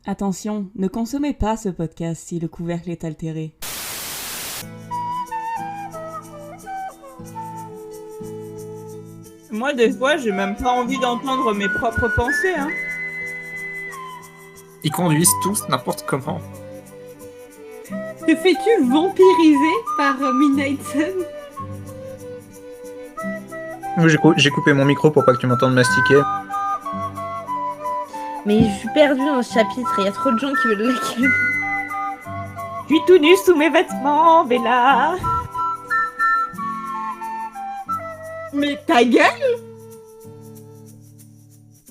Attention, ne consommez pas ce podcast si le couvercle est altéré. Moi, des fois, j'ai même pas envie d'entendre mes propres pensées, hein. Ils conduisent tous n'importe comment. Te fais-tu vampiriser par Midnight Sun? J'ai coupé mon micro pour pas que tu m'entendes mastiquer. Mais je suis perdue dans ce chapitre, il y a trop de gens qui veulent la ken. Je suis tout nu sous mes vêtements, Bella. Mais ta gueule!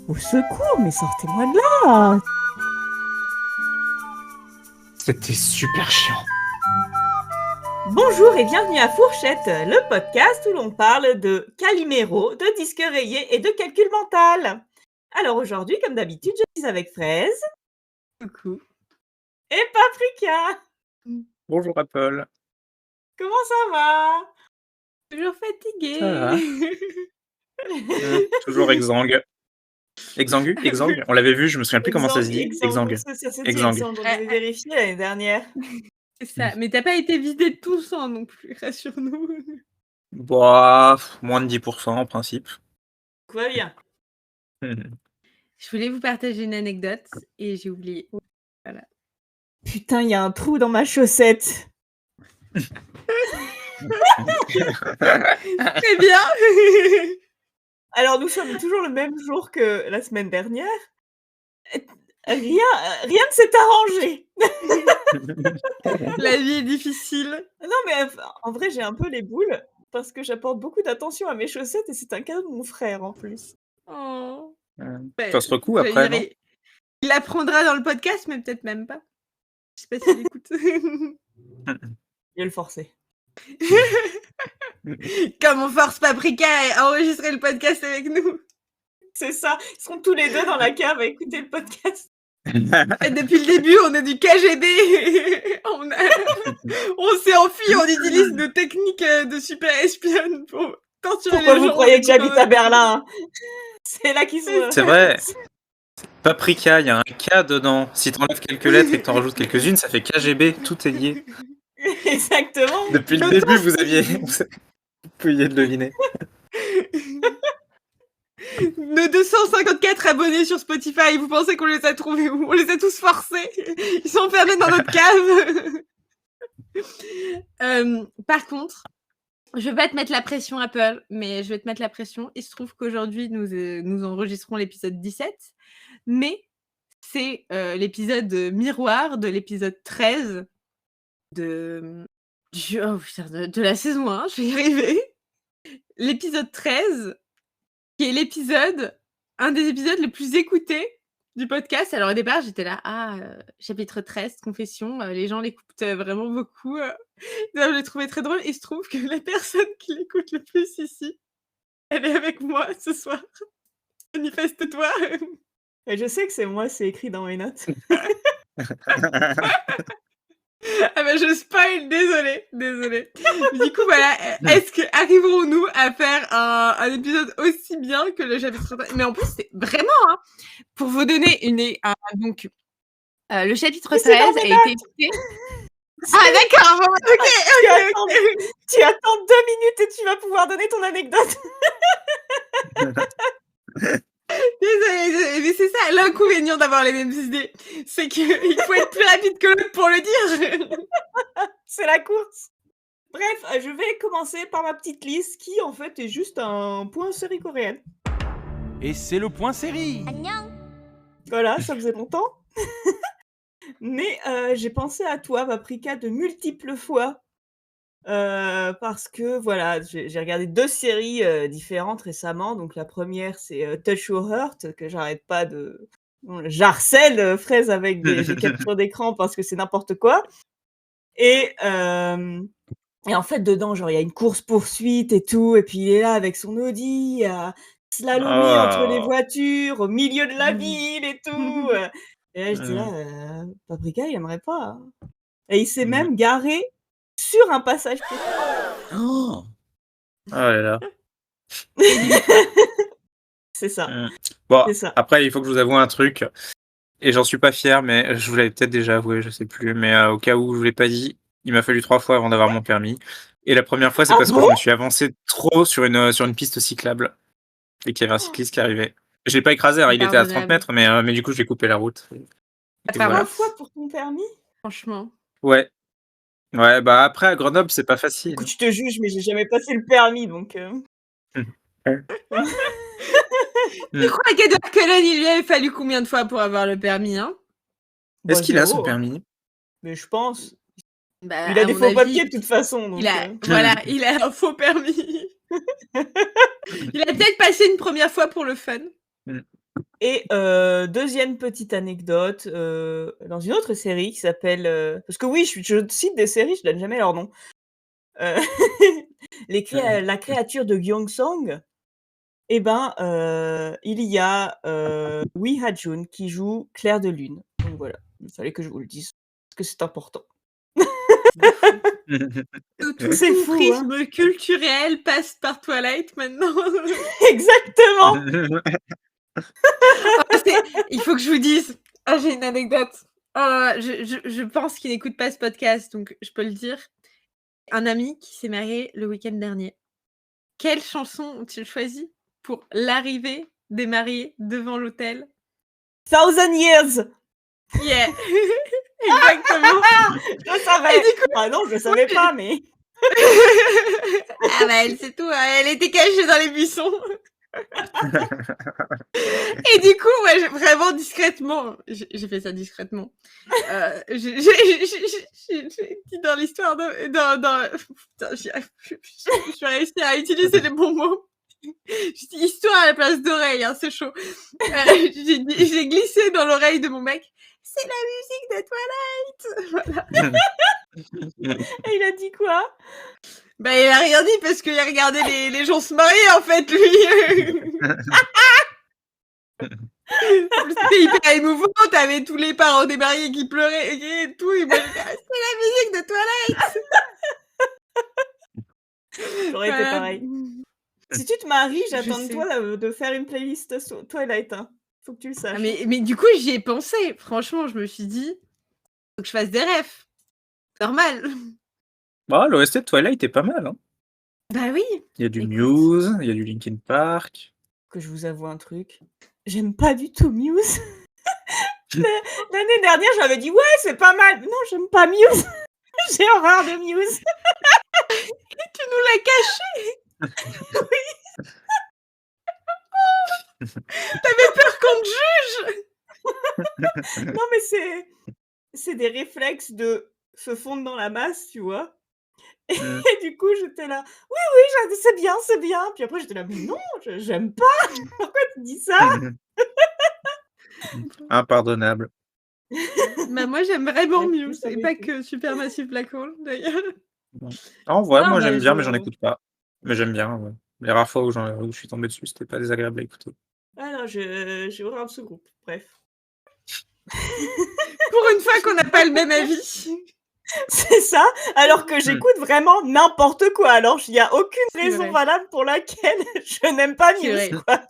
Au secours, mais sortez-moi de là. C'était super chiant. Bonjour et bienvenue à Fourchette, le podcast où l'on parle de Calimero, de disques rayés et de calcul mental. Alors aujourd'hui, comme d'habitude, je suis avec Fraise. Coucou. Et Paprika. Bonjour Apple. Comment ça va? Toujours fatiguée. Ça va. Toujours exsangue. Exsangue. On l'avait vu, je me souviens plus comment ça se dit. Exsangue. Ça se dit Exsangue. exsangue, on avait vérifié l'année dernière. C'est ça, mais t'as pas été vidé de tout sang non plus, rassure-nous. Bah, moins de 10% en principe. Tout va bien. Je voulais vous partager une anecdote et j'ai oublié. Voilà. Putain, il y a un trou dans ma chaussette. Très bien. Alors, nous sommes toujours le même jour que la semaine dernière. Rien ne s'est arrangé. La vie est difficile. Non, mais en vrai, j'ai un peu les boules parce que j'apporte beaucoup d'attention à mes chaussettes et c'est un cadeau de mon frère en plus. Oh. Ça se recoue après, non? Il l'apprendra dans le podcast, mais peut-être même pas. Je sais pas s'il écoute. Je vais le forcer. Comme on force Paprika à enregistrer le podcast avec nous. C'est ça. Ils seront tous les deux dans la cave à écouter le podcast. Et depuis le début, on est du KGB. On s'est enfui, on utilise nos techniques de super espionne pour torturer Pourquoi les gens. vous croyez que j'habite à Berlin? C'est là qu'ils sont. C'est vrai. Paprika, il y a un K dedans. Si t'enlèves quelques lettres et que t'en rajoutes quelques-unes, ça fait KGB. Tout est lié. Exactement. Depuis le début, vous pouviez le deviner. Nos 254 abonnés sur Spotify, vous pensez qu'on les a trouvés où? On les a tous forcés. Ils sont enfermés dans notre cave. Par contre, je vais pas te mettre la pression, Apple, mais je vais te mettre la pression. Il se trouve qu'aujourd'hui, nous enregistrons l'épisode 17, mais c'est l'épisode miroir de l'épisode 13 de la saison 1. Je vais y arriver. L'épisode 13, qui est un des épisodes les plus écoutés du podcast. Alors au départ, j'étais là, chapitre 13, confession, les gens l'écoutent vraiment beaucoup. Je l'ai trouvé très drôle. Il se trouve que la personne qui l'écoute le plus ici, elle est avec moi ce soir. Manifeste-toi. Et je sais que c'est moi, c'est écrit dans mes notes. Ah bah je spoil, désolée. Du coup voilà, arriverons-nous à faire un épisode aussi bien que le chapitre 13? Mais en plus c'est vraiment, pour vous donner donc le chapitre 13 a été écouté. Ah d'accord, bon, ok. Tu attends 2 minutes et tu vas pouvoir donner ton anecdote. Désolée, mais c'est ça l'inconvénient d'avoir les mêmes idées, c'est qu'il faut être plus rapide que l'autre pour le dire. C'est la course. Bref, je vais commencer par ma petite liste qui en fait est juste un point série coréenne. Et c'est le point série. Voilà, ça faisait longtemps. Mais j'ai pensé à toi, Paprika, de multiples fois. Parce que voilà, j'ai regardé 2 séries différentes récemment. Donc la première, c'est Touch Your Heart, que j'arrête pas de... J'harcèle Fraise avec des captures d'écran parce que c'est n'importe quoi. Et en fait, dedans, genre, il y a une course-poursuite et tout. Et puis il est là avec son Audi à slalomer entre les voitures, au milieu de la ville et tout. Et là, j'étais là, Paprika, il aimerait pas. Hein. Et il s'est même garé sur un passage piéton. Oh là là. C'est ça. Bon, C'est ça. après, il faut que je vous avoue un truc. Et j'en suis pas fier, mais je vous l'avais peut-être déjà avoué, je sais plus, mais au cas où je vous l'ai pas dit, il m'a fallu 3 fois avant d'avoir mon permis et la première fois, c'est Ah parce que bon? je me suis avancé trop sur une piste cyclable et qu'il y avait un cycliste qui arrivait. Je l'ai pas écrasé, hein, il était à 30 Impardonnable. mètres, mais du coup, j'ai coupé la route et Pardon? voilà. 3 fois pour ton permis? Franchement. Ouais. Ouais, bah, après à Grenoble, c'est pas facile. Écoute, je te juge, mais j'ai jamais passé le permis, donc Ouais. Tu crois qu'Edouard Cullen, il lui avait fallu combien de fois pour avoir le permis, hein? Bah, Est-ce qu'il a son 0, hein. permis? Mais je pense. Bah, Il a à des mon faux avis, papiers de toute façon, donc il a il a un faux permis. Il a peut-être passé une première fois pour le fun. Et 2e petite anecdote, dans une autre série qui s'appelle, parce que oui, je cite des séries, je donne jamais leur nom. Heu, la créature de Gyeongsang, et ben, il y a, Wi Ha-jun qui joue Clair de Lune. Donc voilà, il fallait que je vous le dise, parce que c'est important. Tout C'est ton fou, hein? prisme culturel passe par Twilight maintenant. Exactement! Oh, il faut que je vous dise. Ah, j'ai une anecdote. Oh, je pense qu'il n'écoute pas ce podcast, donc je peux le dire. Un ami qui s'est marié le week-end dernier. Quelle chanson ont-ils choisi pour l'arrivée des mariés devant l'hôtel? 1000 Years! Yeah! Exactement. Je savais! Et du coup, Ah non, je le savais oui. pas, mais Ah bah, elle sait tout, hein, elle était cachée dans les buissons. Et du coup, moi, vraiment discrètement, j'ai fait ça discrètement. J'ai dit dans l'histoire putain, j'y arrive plus. Je vais réussir à utiliser les bons mots. J'ai dit histoire à la place d'oreille, hein, c'est chaud. J'ai glissé dans l'oreille de mon mec. C'est la musique de Twilight. Voilà. et il a dit quoi? Bah, il a rien dit parce qu'il a regardé les gens se marier, en fait, lui. C'était hyper émouvant, t'avais tous les parents des mariés qui pleuraient et tout, et moi j'étais c'est la musique de Twilight. J'aurais été pareil. Si tu te maries, j'attends de sais. toi de faire une playlist Twilight, hein. Faut que tu le saches. Ah, mais du coup, j'y ai pensé. Franchement, je me suis dit, faut que je fasse des refs. Normal. Bah, l'OST de Twilight est pas mal, hein. Bah oui. Il y a du Écoute. Muse, il y a du Linkin Park. Que je vous avoue un truc, j'aime pas du tout Muse. L'année dernière, j'avais dit ouais, c'est pas mal. Non, j'aime pas Muse. J'ai horreur de Muse. Tu nous l'as caché. Oui. T'avais peur qu'on te juge. Non, mais c'est des réflexes de se fondre dans la masse, tu vois. Et du coup, j'étais là, oui, c'est bien. Puis après, j'étais là, mais non, j'aime pas. Pourquoi tu dis ça? Impardonnable. Bah moi, j'aime vraiment Ouais, Muse, ça et avait pas été. que Supermassive Black Hole, d'ailleurs. En vrai, Non, moi mais j'aime bien, mais j'en écoute pas. Mais j'aime bien, ouais. Les rares fois où je suis tombé dessus, c'était pas désagréable à écouter. Ah non, j'ai horreur de ce groupe. Bref. Pour une fois qu'on n'a pas le même avis. C'est ça, alors que j'écoute vraiment n'importe quoi. Alors, il y a aucune C'est raison vrai. valable pour laquelle je n'aime pas C'est vrai. Muse, quoi.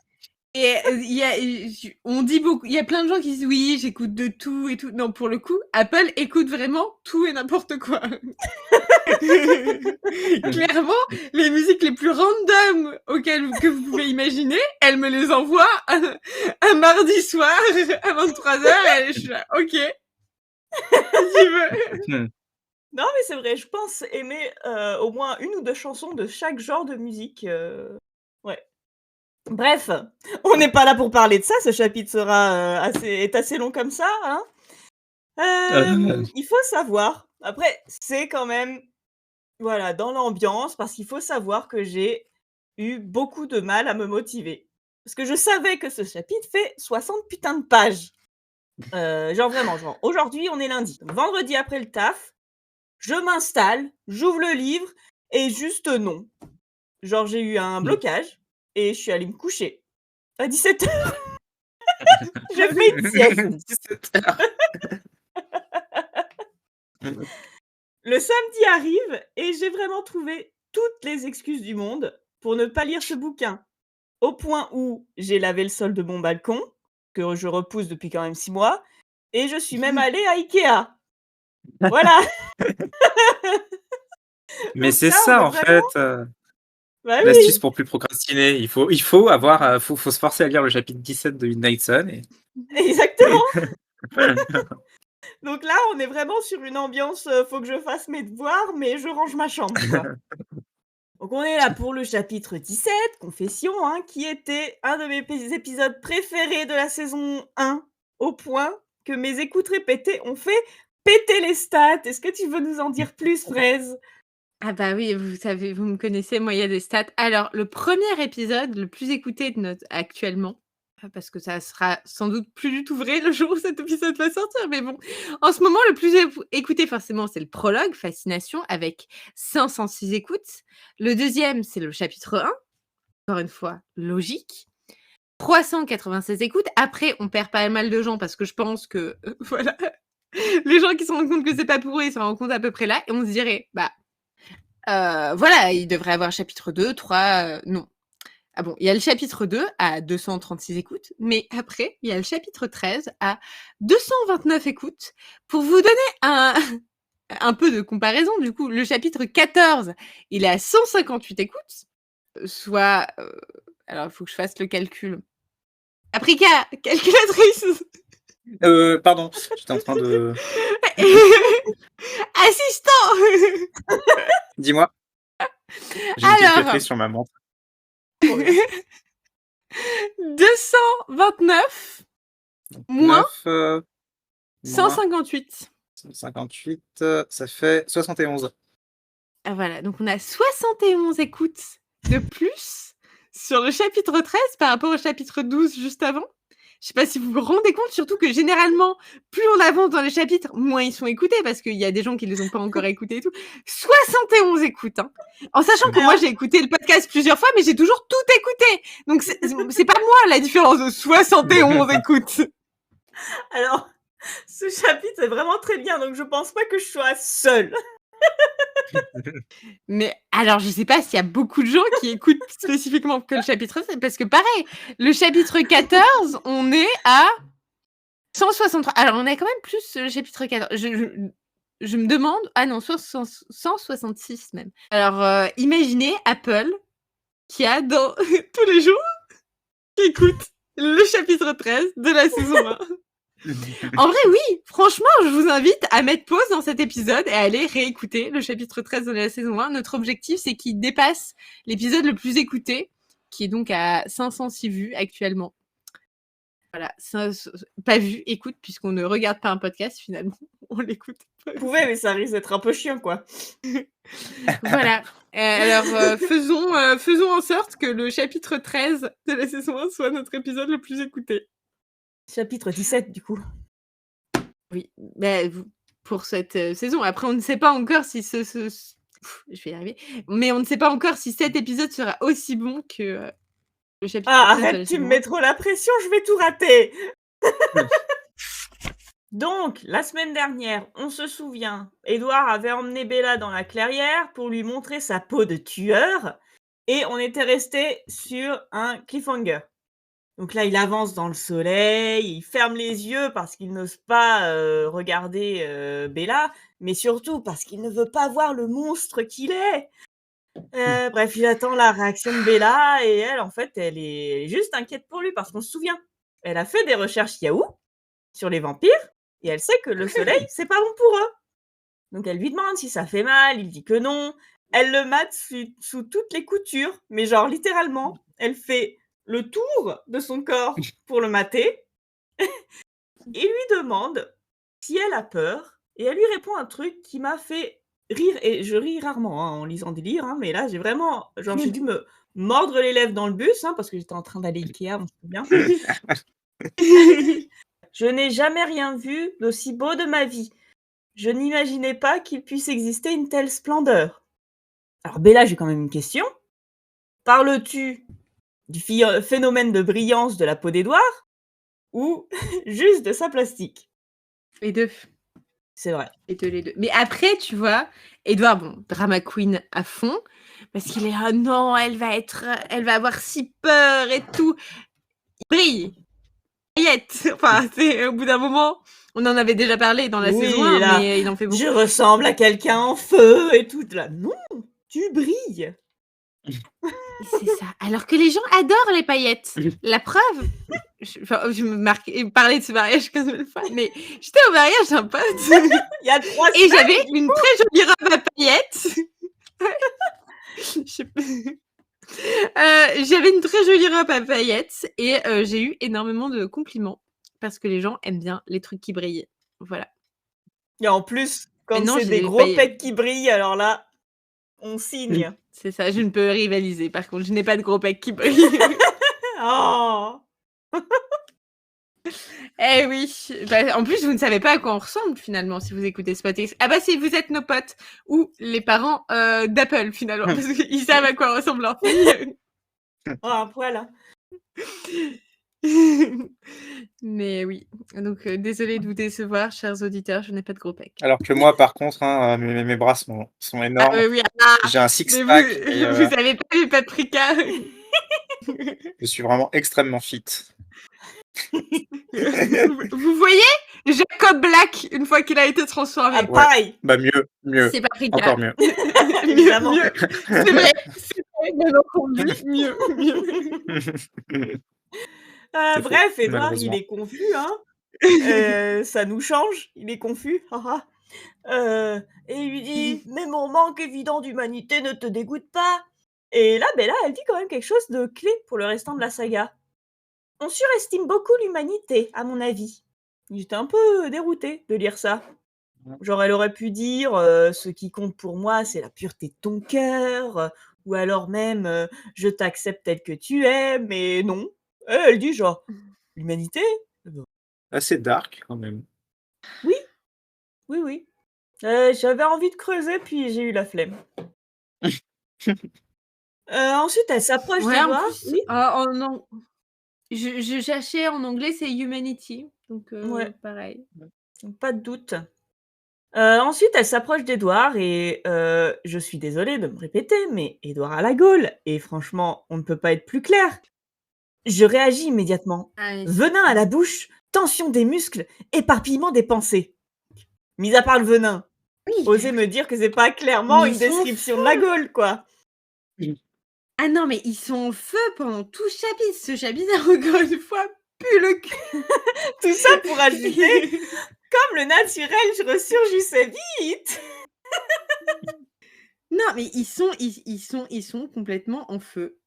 Et on dit beaucoup, il y a plein de gens qui disent oui, j'écoute de tout et tout. Non, pour le coup, Apple écoute vraiment tout et n'importe quoi. Clairement, les musiques les plus random que vous pouvez imaginer, elle me les envoie un mardi soir à 23h et je suis là, ok. Si tu veux. Non, mais c'est vrai, je pense aimer au moins 1 ou 2 chansons de chaque genre de musique. Ouais. Bref, on n'est pas là pour parler de ça. Ce chapitre est assez long comme ça, hein. Il faut savoir, après, c'est quand même, voilà, dans l'ambiance, parce qu'il faut savoir que j'ai eu beaucoup de mal à me motiver. Parce que je savais que ce chapitre fait 60 putains de pages. Genre vraiment, genre aujourd'hui, on est lundi. Donc vendredi après le taf, je m'installe, j'ouvre le livre et juste non. Genre j'ai eu un blocage et je suis allée me coucher à 17h. J'ai fait une sieste. 17h. Le samedi arrive et j'ai vraiment trouvé toutes les excuses du monde pour ne pas lire ce bouquin. Au point où j'ai lavé le sol de mon balcon, que je repousse depuis quand même 6 mois, et je suis même allée à Ikea. Voilà. Mais Donc c'est là, on ça, est en vraiment fait, bah l'astuce oui, pour plus procrastiner. Il faut avoir, faut se forcer à lire le chapitre 17 de Midnight Sun et exactement. Donc là, on est vraiment sur une ambiance, faut que je fasse mes devoirs, mais je range ma chambre, quoi. Donc on est là pour le chapitre 17, Confession, hein, qui était un de mes épisodes préférés de la saison 1, au point que mes écoutes répétées ont fait péter les stats. Est-ce que tu veux nous en dire plus, Fraise? Ah bah oui, vous savez, vous me connaissez, moi, il y a des stats. Alors, le premier épisode le plus écouté de notre actuellement, parce que ça sera sans doute plus du tout vrai le jour où cet épisode va sortir, mais bon, en ce moment, le plus écouté, forcément, c'est le prologue, Fascination, avec 506 écoutes. Le deuxième, c'est le chapitre 1, encore une fois, logique. 396 écoutes. Après, on perd pas mal de gens parce que je pense que, voilà, les gens qui se rendent compte que c'est pas pour eux, ils se rendent compte à peu près là, et on se dirait, bah, voilà, il devrait avoir chapitre 2, 3, non. Ah bon, il y a le chapitre 2 à 236 écoutes, mais après, il y a le chapitre 13 à 229 écoutes. Pour vous donner un peu de comparaison, du coup, le chapitre 14, il est à 158 écoutes, soit, alors il faut que je fasse le calcul. Aprika, calculatrice. Pardon, j'étais en train de... Assistant. Dis-moi. J'ai une Alors, calculatrice sur ma montre. 229 moins 9, 158. 158, ça fait 71. Ah voilà, donc on a 71 écoutes de plus sur le chapitre 13 par rapport au chapitre 12 juste avant. Je sais pas si vous vous rendez compte, surtout que généralement, plus on avance dans les chapitres, moins ils sont écoutés, parce qu'il y a des gens qui les ont pas encore écoutés et tout. 71 écoutes, hein. En sachant que moi, j'ai écouté le podcast plusieurs fois, mais j'ai toujours tout écouté. Donc, c'est pas moi la différence de 71 écoutes. Alors, ce chapitre est vraiment très bien, donc je pense pas que je sois seule. Mais alors, je sais pas s'il y a beaucoup de gens qui écoutent spécifiquement que le chapitre 13, parce que pareil, le chapitre 14, on est à 163. Alors, on a quand même plus le chapitre 14. Je me demande... Ah non, 166 même. Alors, imaginez Apple qui a dans tous les jours qui écoute le chapitre 13 de la saison 1. En vrai, oui, franchement, je vous invite à mettre pause dans cet épisode et à aller réécouter le chapitre 13 de la saison 1. Notre objectif, c'est qu'il dépasse l'épisode le plus écouté, qui est donc à 506 vues actuellement. Voilà, pas vu, écoute, puisqu'on ne regarde pas un podcast finalement, on l'écoute. Vous pouvez, mais ça risque d'être un peu chiant, quoi. Voilà, alors faisons en sorte que le chapitre 13 de la saison 1 soit notre épisode le plus écouté. Chapitre 17, du coup. Oui, bah, pour cette saison. Après, on ne sait pas encore si je vais y arriver. Mais on ne sait pas encore si cet épisode sera aussi bon que le chapitre 13 de la Arrête, tu saison me 1. mets trop la pression, je vais tout rater. Donc, la semaine dernière, on se souvient, Édouard avait emmené Bella dans la clairière pour lui montrer sa peau de tueur, et on était resté sur un cliffhanger. Donc là, il avance dans le soleil, il ferme les yeux parce qu'il n'ose pas regarder Bella, mais surtout parce qu'il ne veut pas voir le monstre qu'il est. Bref, il attend la réaction de Bella et elle, en fait, elle est juste inquiète pour lui parce qu'on se souvient, elle a fait des recherches Yahoo sur les vampires et elle sait que le soleil, c'est pas bon pour eux. Donc elle lui demande si ça fait mal, il dit que non. Elle le mate sous toutes les coutures, mais genre littéralement, elle fait le tour de son corps pour le mater et lui demande si elle a peur et elle lui répond un truc qui m'a fait rire, et je ris rarement en lisant des livres, mais là j'ai vraiment, genre j'ai dû me mordre les lèvres dans le bus parce que j'étais en train d'aller Ikea, on se souvient. Je n'ai jamais rien vu d'aussi beau de ma vie. Je n'imaginais pas qu'il puisse exister une telle splendeur. Alors Bella, j'ai quand même une question. Parles-tu du phénomène de brillance de la peau d'Édouard ou juste de sa plastique? Les deux. C'est vrai. Les deux. Mais après, tu vois, Édouard, bon, drama queen à fond, parce qu'il est, oh non, elle va avoir si peur et tout. Il brille. paillettes. Enfin, au bout d'un moment, on en avait déjà parlé dans la saison 1, là, mais il en fait beaucoup. Je ressemble à quelqu'un en feu et tout. Là, non, tu brilles. C'est ça. Alors que les gens adorent les paillettes. La preuve, je me parlais de ce mariage 15 000 fois, mais j'étais au mariage d'un pote. Il y a 3 Et semaines. j'avais une très jolie robe à paillettes. J'avais une très jolie robe à paillettes et j'ai eu énormément de compliments parce que les gens aiment bien les trucs qui brillent. Voilà. Et en plus, quand non, c'est j'ai des des gros paillettes. pecs qui brillent, alors là, on signe. C'est ça, je ne peux rivaliser. Par contre, je n'ai pas de gros pecs qui brillent. Oh. Eh oui. Bah, en plus, vous ne savez pas à quoi on ressemble finalement si vous écoutez Spotify. Ah bah si vous êtes nos potes ou les parents d'Apple finalement parce qu'ils savent à quoi ressemble leur fille. Oh, un poil. Hein. Mais oui. Donc désolée de vous décevoir, chers auditeurs, je n'ai pas de gros pecs. Alors que moi, par contre, hein, mes bras sont énormes. Ah oui. J'ai un six-pack. Vous avez pas vu Paprika. Je suis vraiment extrêmement fit. Vous voyez Jacob Black une fois qu'il a été transformé. Ah, pareil. Bah mieux. C'est Paprika. Encore mieux. Évidemment. mieux. C'est vrai, bien entendu. Mieux. Bref, faux, Edouard, il malheureusement. est confus, hein. Ça nous change, il est confus. Et il lui dit « Mais mon manque évident d'humanité ne te dégoûte pas ?» Et là, Bella, elle dit quand même quelque chose de clé pour le restant de la saga. « On surestime beaucoup l'humanité, à mon avis. » J'étais un peu déroutée de lire ça. Genre, elle aurait pu dire ce qui compte pour moi, c'est la pureté de ton cœur, ou alors même je t'accepte tel que tu es, mais non. Elle dit genre l'humanité. Assez dark quand même. Oui. J'avais envie de creuser, puis j'ai eu la flemme. Ensuite, elle s'approche Ouais, d'Edouard. en plus, non. Je cherchais en anglais, c'est Humanity. Donc, Ouais. pareil. Pas de doute. Ensuite, elle s'approche d'Edouard et je suis désolée de me répéter, mais Edouard a la gaule. Et franchement, on ne peut pas être plus clair. Je réagis immédiatement. Venin à la bouche, tension des muscles, éparpillement des pensées. Mis à part le venin. Oui. Osez me dire que c'est pas clairement Mais une ils sont description de la gaule, quoi. Ah non, mais ils sont en feu pendant tout le chapitre. Ce chapitre, encore une fois, pue le cul. Tout ça pour ajouter, comme le naturel, je ressurgissais vite. Non, mais ils sont complètement en feu.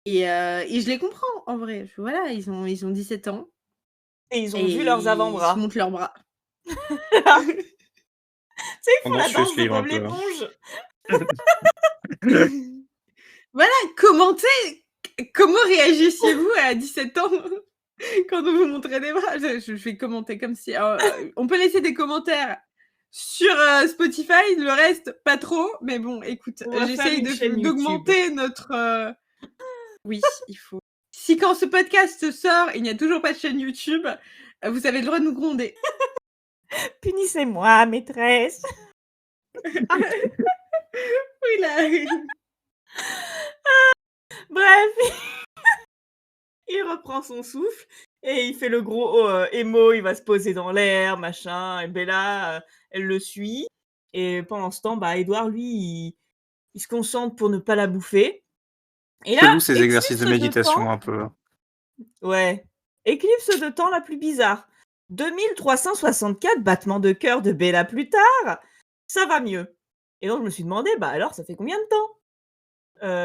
Et je les comprends, en vrai. Voilà, ils ont 17 ans. Et ils ont vu leurs avant-bras. Ils se montent leurs bras. Tu sais, ils font la Tendancieux danse ce de livre, Bob un peu, hein. l'éponge. Voilà, commentez. Comment réagissiez-vous à 17 ans quand on vous montrait des bras? Je vais commenter comme si... on peut laisser des commentaires sur Spotify, le reste, pas trop. Mais bon, écoute, On va faire j'essaye une chaîne d'augmenter notre... Oui, il faut. Si quand ce podcast sort, il n'y a toujours pas de chaîne YouTube, vous avez le droit de nous gronder. Punissez-moi, maîtresse. Oui, là. Bref, il reprend son souffle et il fait le gros émo, il va se poser dans l'air, machin. Et Bella, elle le suit. Et pendant ce temps, Edouard, lui, il se concentre pour ne pas la bouffer. Et là, Fais-vous ces exercices de éclipse méditation temps. un peu. Ouais. Éclipse de temps la plus bizarre. 2364 battements de cœur de Bella plus tard. Ça va mieux. Et donc, je me suis demandé, alors, ça fait combien de temps?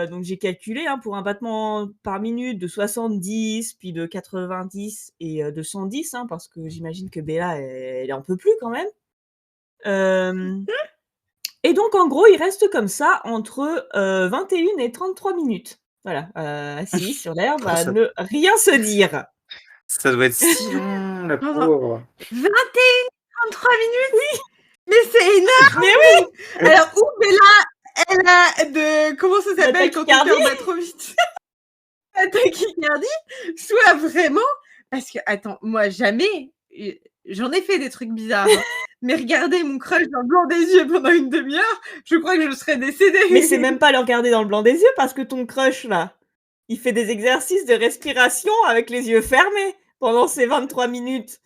Donc, j'ai calculé pour un battement par minute de 70, puis de 90 et de 110, parce que j'imagine que Bella, elle en peut plus quand même. Et donc, en gros, il reste comme ça entre 21 et 33 minutes. Voilà, assis sur l'herbe, à ne rien se dire. Ça doit être si long, la pauvre. 21, 33 minutes? Oui. Mais c'est énorme. Mais oui. Alors, où Bella, elle a de... Comment ça s'appelle quand ton cœur bat trop vite? La tachycardie, soit vraiment... Parce que, attends, moi, jamais... J'en ai fait des trucs bizarres. Mais regarder mon crush dans le blanc des yeux pendant une demi-heure, je crois que je serais décédée. Mais c'est même pas le regarder dans le blanc des yeux, parce que ton crush, là, il fait des exercices de respiration avec les yeux fermés. pendant ces 23 minutes.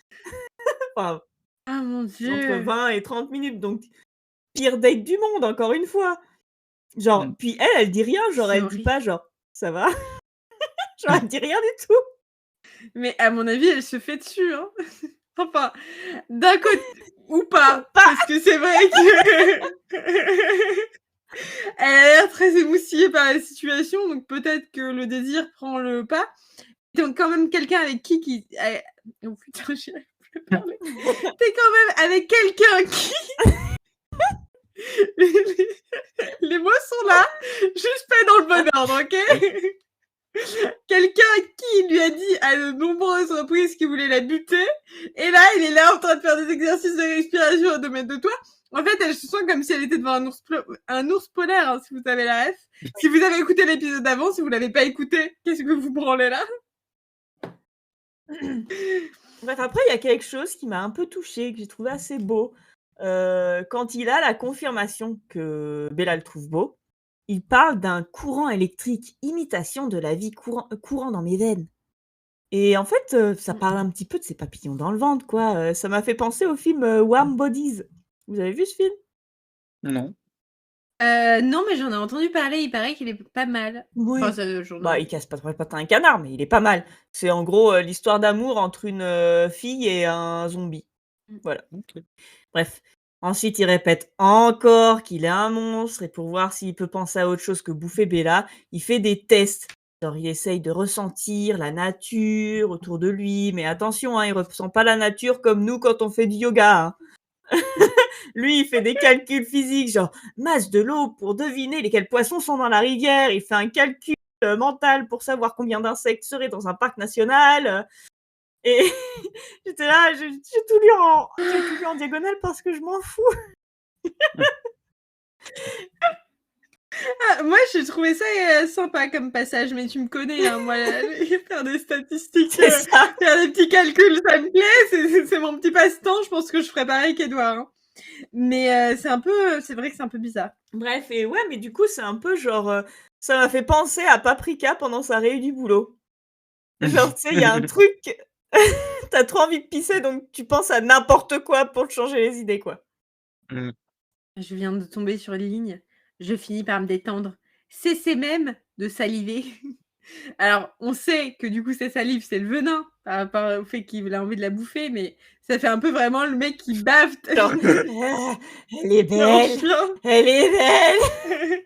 Enfin, Ah mon entre Dieu! 20 et 30 minutes, donc pire date du monde, encore une fois. Genre, puis elle dit rien, genre, C'est elle dit horrible. pas genre: «Ça va?» Genre, elle dit rien du tout. Mais à mon avis, elle se fait dessus, hein. Enfin, d'un côté ou pas, Pas parce que c'est vrai que elle a l'air très émoustillée par la situation, donc peut-être que le désir prend le pas. Donc quand même quelqu'un avec qui oh putain, j'y arrive plus à parler. Tu quand même avec quelqu'un qui les mots sont là, juste pas dans le bon ordre, OK? Quelqu'un qui lui a dit à de nombreuses reprises qu'il voulait la buter, et là, il est là en train de faire des exercices de respiration à 2 mètres de toi. En fait, elle se sent comme si elle était devant un ours polaire, hein, si vous avez la ref. Si vous avez écouté l'épisode d'avant, si vous l'avez pas écouté, qu'est-ce que vous branlez là? Bref, après, il y a quelque chose qui m'a un peu touchée, que j'ai trouvé assez beau. Quand il a la confirmation que Bella le trouve beau, il parle d'un courant électrique, imitation de la vie courant dans mes veines. Et en fait, ça parle un petit peu de ses papillons dans le ventre, quoi. Ça m'a fait penser au film, Warm Bodies. Vous avez vu ce film? Non. Non, mais j'en ai entendu parler, il paraît qu'il est pas mal. Oui. Enfin, ça, j'en Bah, ai il casse pas trop les pattes à un canard, mais il est pas mal. C'est en gros, l'histoire d'amour entre une, fille et un zombie. Voilà. OK. Bref. Ensuite, il répète encore qu'il est un monstre et pour voir s'il peut penser à autre chose que bouffer Bella, il fait des tests. Genre, il essaye de ressentir la nature autour de lui, mais attention, hein, il ressent pas la nature comme nous quand on fait du yoga, hein. Lui, il fait des calculs physiques, genre masse de l'eau pour deviner lesquels poissons sont dans la rivière. Il fait un calcul mental pour savoir combien d'insectes seraient dans un parc national. Et j'étais là, j'ai tout lu en diagonale parce que je m'en fous. Ah, moi, j'ai trouvé ça sympa comme passage, mais tu me connais, hein, moi, faire des statistiques, C'est ça. faire des petits calculs, ça me plaît, c'est mon petit passe-temps, je pense que je ferais pareil qu'Edouard. Hein. Mais c'est vrai que c'est un peu bizarre. Bref, et ouais, mais du coup, c'est un peu genre, ça m'a fait penser à Paprika pendant sa réu du boulot. Genre, tu sais, il y a un truc, t'as trop envie de pisser, donc tu penses à n'importe quoi pour te changer les idées, quoi. Mmh. Je viens de tomber sur une ligne, je finis par me détendre. Cessez même de saliver. Alors, on sait que du coup, cette salive, c'est le venin, par rapport au fait qu'il a envie de la bouffer, mais ça fait un peu vraiment le mec qui bave. Genre, elle est belle, Chien. elle est belle.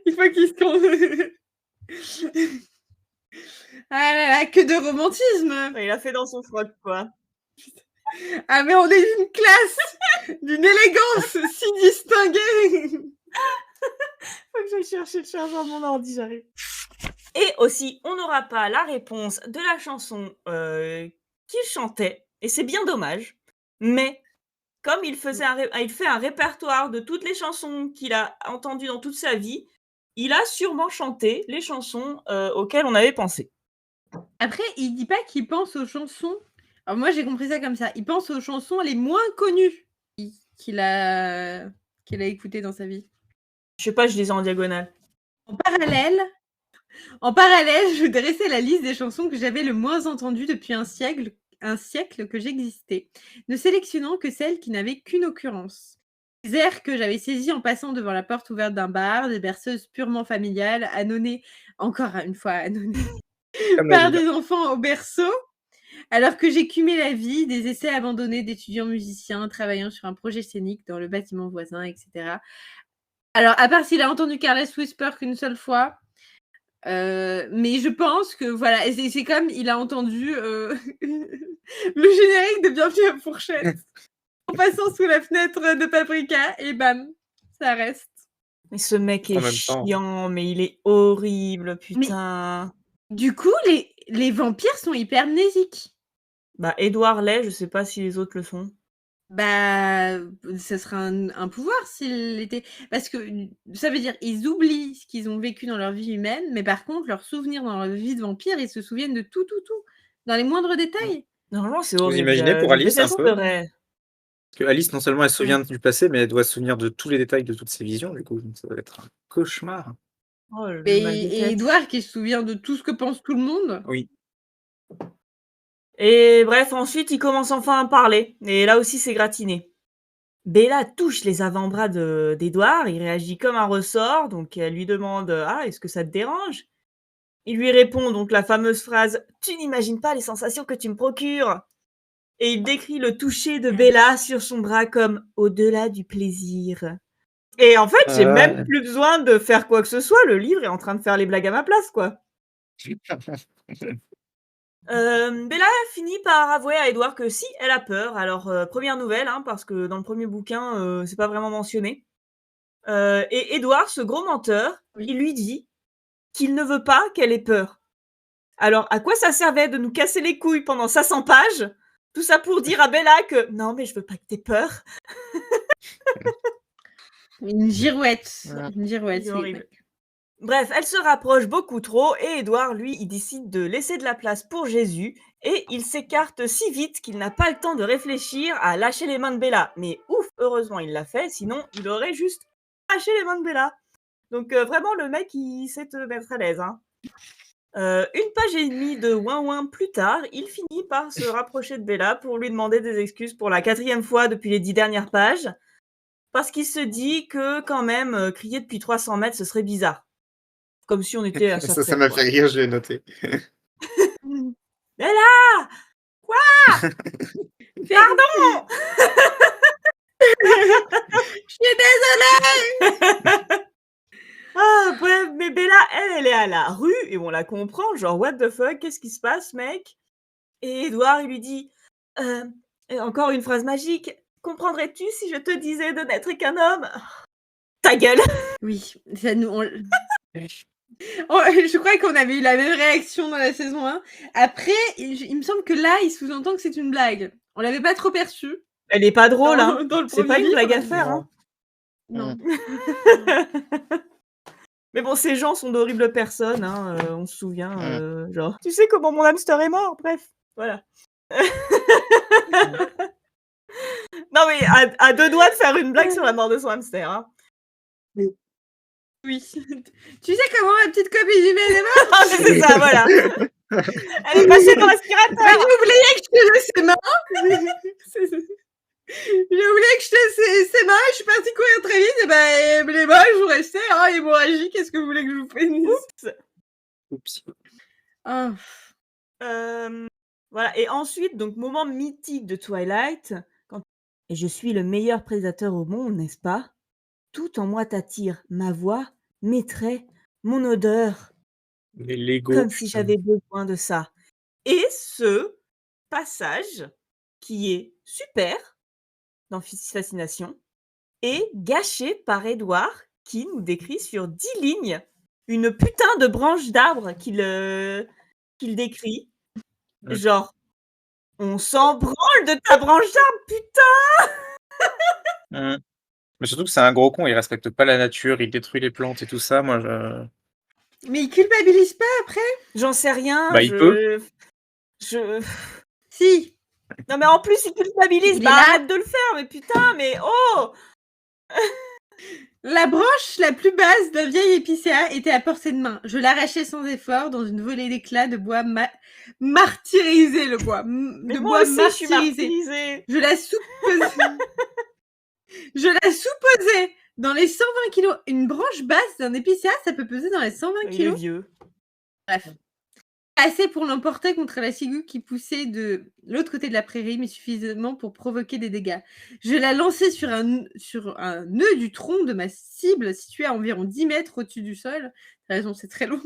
Il faut qu'il se Ah là là, que de romantisme! Il a fait dans son froc, quoi. Ah mais on est d'une classe, d'une élégance si distinguée! Faut que j'aille chercher le chargeur de mon ordi, j'arrive. Et aussi, on n'aura pas la réponse de la chanson, qu'il chantait et c'est bien dommage. Mais comme il fait un répertoire de toutes les chansons qu'il a entendues dans toute sa vie, il a sûrement chanté les chansons, auxquelles on avait pensé. Après, il dit pas qu'il pense aux chansons. Alors moi, j'ai compris ça comme ça. Il pense aux chansons les moins connues qu'il a écoutées dans sa vie. Je sais pas, je lisais en diagonale. En parallèle, je dressais la liste des chansons que j'avais le moins entendues depuis un siècle que j'existais, ne sélectionnant que celles qui n'avaient qu'une occurrence. Des airs que j'avais saisis en passant devant la porte ouverte d'un bar, des berceuses purement familiales, annonnées, encore une fois annonnées, Comme la par vie. des enfants au berceau, alors que j'écumais la vie, des essais abandonnés d'étudiants musiciens travaillant sur un projet scénique dans le bâtiment voisin, etc. Alors, à part s'il a entendu Careless Whisper qu'une seule fois, mais je pense que voilà, et c'est comme il a entendu le générique de Bienvenue à Fourchette en passant sous la fenêtre de Paprika, et bam, ça reste. Mais ce mec En est même temps. chiant, mais il est horrible, Mais putain. du coup, les vampires sont hyper mnésiques. Bah, Édouard l'est, je sais pas si les autres le sont. Bah, ça serait un pouvoir s'il était. Parce que ça veut dire ils oublient ce qu'ils ont vécu dans leur vie humaine, mais par contre, leurs souvenirs dans leur vie de vampire, ils se souviennent de tout, dans les moindres détails. Normalement, c'est Vous horrible. imaginez pour Je Alice un peu? détesterais. Parce que Alice, non seulement elle se souvient du passé, mais elle doit se souvenir de tous les détails de toutes ses visions, du coup, donc ça va être un cauchemar. Oh, le mal de Et tête. Edouard qui se souvient de tout ce que pense tout le monde. Oui. Et bref, ensuite, ils commencent enfin à parler. Et là aussi, c'est gratiné. Bella touche les avant-bras d'Edouard, il réagit comme un ressort, donc elle lui demande Ah, est-ce que ça te dérange? Il lui répond donc la fameuse phrase Tu n'imagines pas les sensations que tu me procures. Et il décrit le toucher de Bella sur son bras comme au-delà du plaisir. Et en fait, j'ai même plus besoin de faire quoi que ce soit, le livre est en train de faire les blagues à ma place, quoi. Bella finit par avouer à Edouard que si, elle a peur. Alors, première nouvelle, hein, parce que dans le premier bouquin, c'est pas vraiment mentionné. Et Edouard, ce gros menteur, il lui dit qu'il ne veut pas qu'elle ait peur. Alors, à quoi ça servait de nous casser les couilles pendant 500 pages? Tout ça pour dire à Bella que non, mais je veux pas que t'aies peur. Une girouette. Une girouette, C'est c'est horrible. Bref, elle se rapproche beaucoup trop et Édouard, lui, il décide de laisser de la place pour Jésus et il s'écarte si vite qu'il n'a pas le temps de réfléchir à lâcher les mains de Bella. Mais ouf, heureusement il l'a fait, sinon il aurait juste lâché les mains de Bella. Donc vraiment, le mec, il sait te mettre à l'aise. Hein. Une page et demie de ouin-ouin plus tard, il finit par se rapprocher de Bella pour lui demander des excuses pour la 4e fois depuis les 10 dernières pages. Parce qu'il se dit que quand même, crier depuis 300 mètres, ce serait bizarre. Comme si on était à sa Ça fête, m'a quoi. fait rire, je l'ai noté. Bella! Quoi? Pardon! Je suis désolée! Ah, bref, mais Bella, elle est à la rue et on la comprend, genre, what the fuck, qu'est-ce qui se passe, mec? Et Édouard, il lui dit, encore une phrase magique, comprendrais-tu si je te disais de n'être qu'un homme? Ta gueule! Oui, ça nous. Je crois qu'on avait eu la même réaction dans la saison 1. Après, il me semble que là, il sous-entend que c'est une blague. On l'avait pas trop perçu. Elle est pas drôle, hein. Dans le C'est pas premier une blague livre. à faire, hein. Non. Mais bon, ces gens sont d'horribles personnes, hein, on se souvient, genre tu sais comment mon hamster est mort? Bref, voilà. Non mais à 2 doigts de faire une blague sur la mort de son hamster, hein. Oui. Tu sais comment ma petite copine du est morte? Ah mais c'est ça, voilà. Elle est passée dans l'aspirateur. J'ai oublié que je te laissais ses mains. J'ai oublié que je te laissais ses mains, je suis partie courir très vite, et ben les mains, je vous restais, hein, hémorragie, qu'est-ce que vous voulez que je vous fasse? Oups. Oh. Voilà, et ensuite, donc moment mythique de Twilight, quand et je suis le meilleur prédateur au monde, n'est-ce pas? Tout en moi t'attire, ma voix, mes traits, mon odeur, Les Lego. comme si j'avais besoin de ça. Et ce passage, qui est super dans Fascination, est gâché par Édouard, qui nous décrit sur 10 lignes une putain de branche d'arbre qu'il décrit. Genre, on s'en branle de ta branche d'arbre, putain! Mais surtout que c'est un gros con, il respecte pas la nature, il détruit les plantes et tout ça. Moi, Mais il culpabilise pas après? J'en sais rien. Bah, il peut. Si. Non, mais en plus, il culpabilise. Il est Bah, là. arrête de le faire, mais putain, mais oh! La branche la plus basse d'un vieil épicéa était à portée de main. Je l'arrachais sans effort dans une volée d'éclats de bois martyrisé, le bois. Mais de moi bois aussi, je suis martyrisée. Je la sous-pesais dans les 120 kilos. Une branche basse d'un épicéa, ça peut peser dans les 120 Il est kilos. vieux. Bref. Assez pour l'emporter contre la ciguë qui poussait de l'autre côté de la prairie, mais suffisamment pour provoquer des dégâts. Je la lançai sur un nœud du tronc de ma cible, situé à environ 10 mètres au-dessus du sol. T'as raison, c'est très long.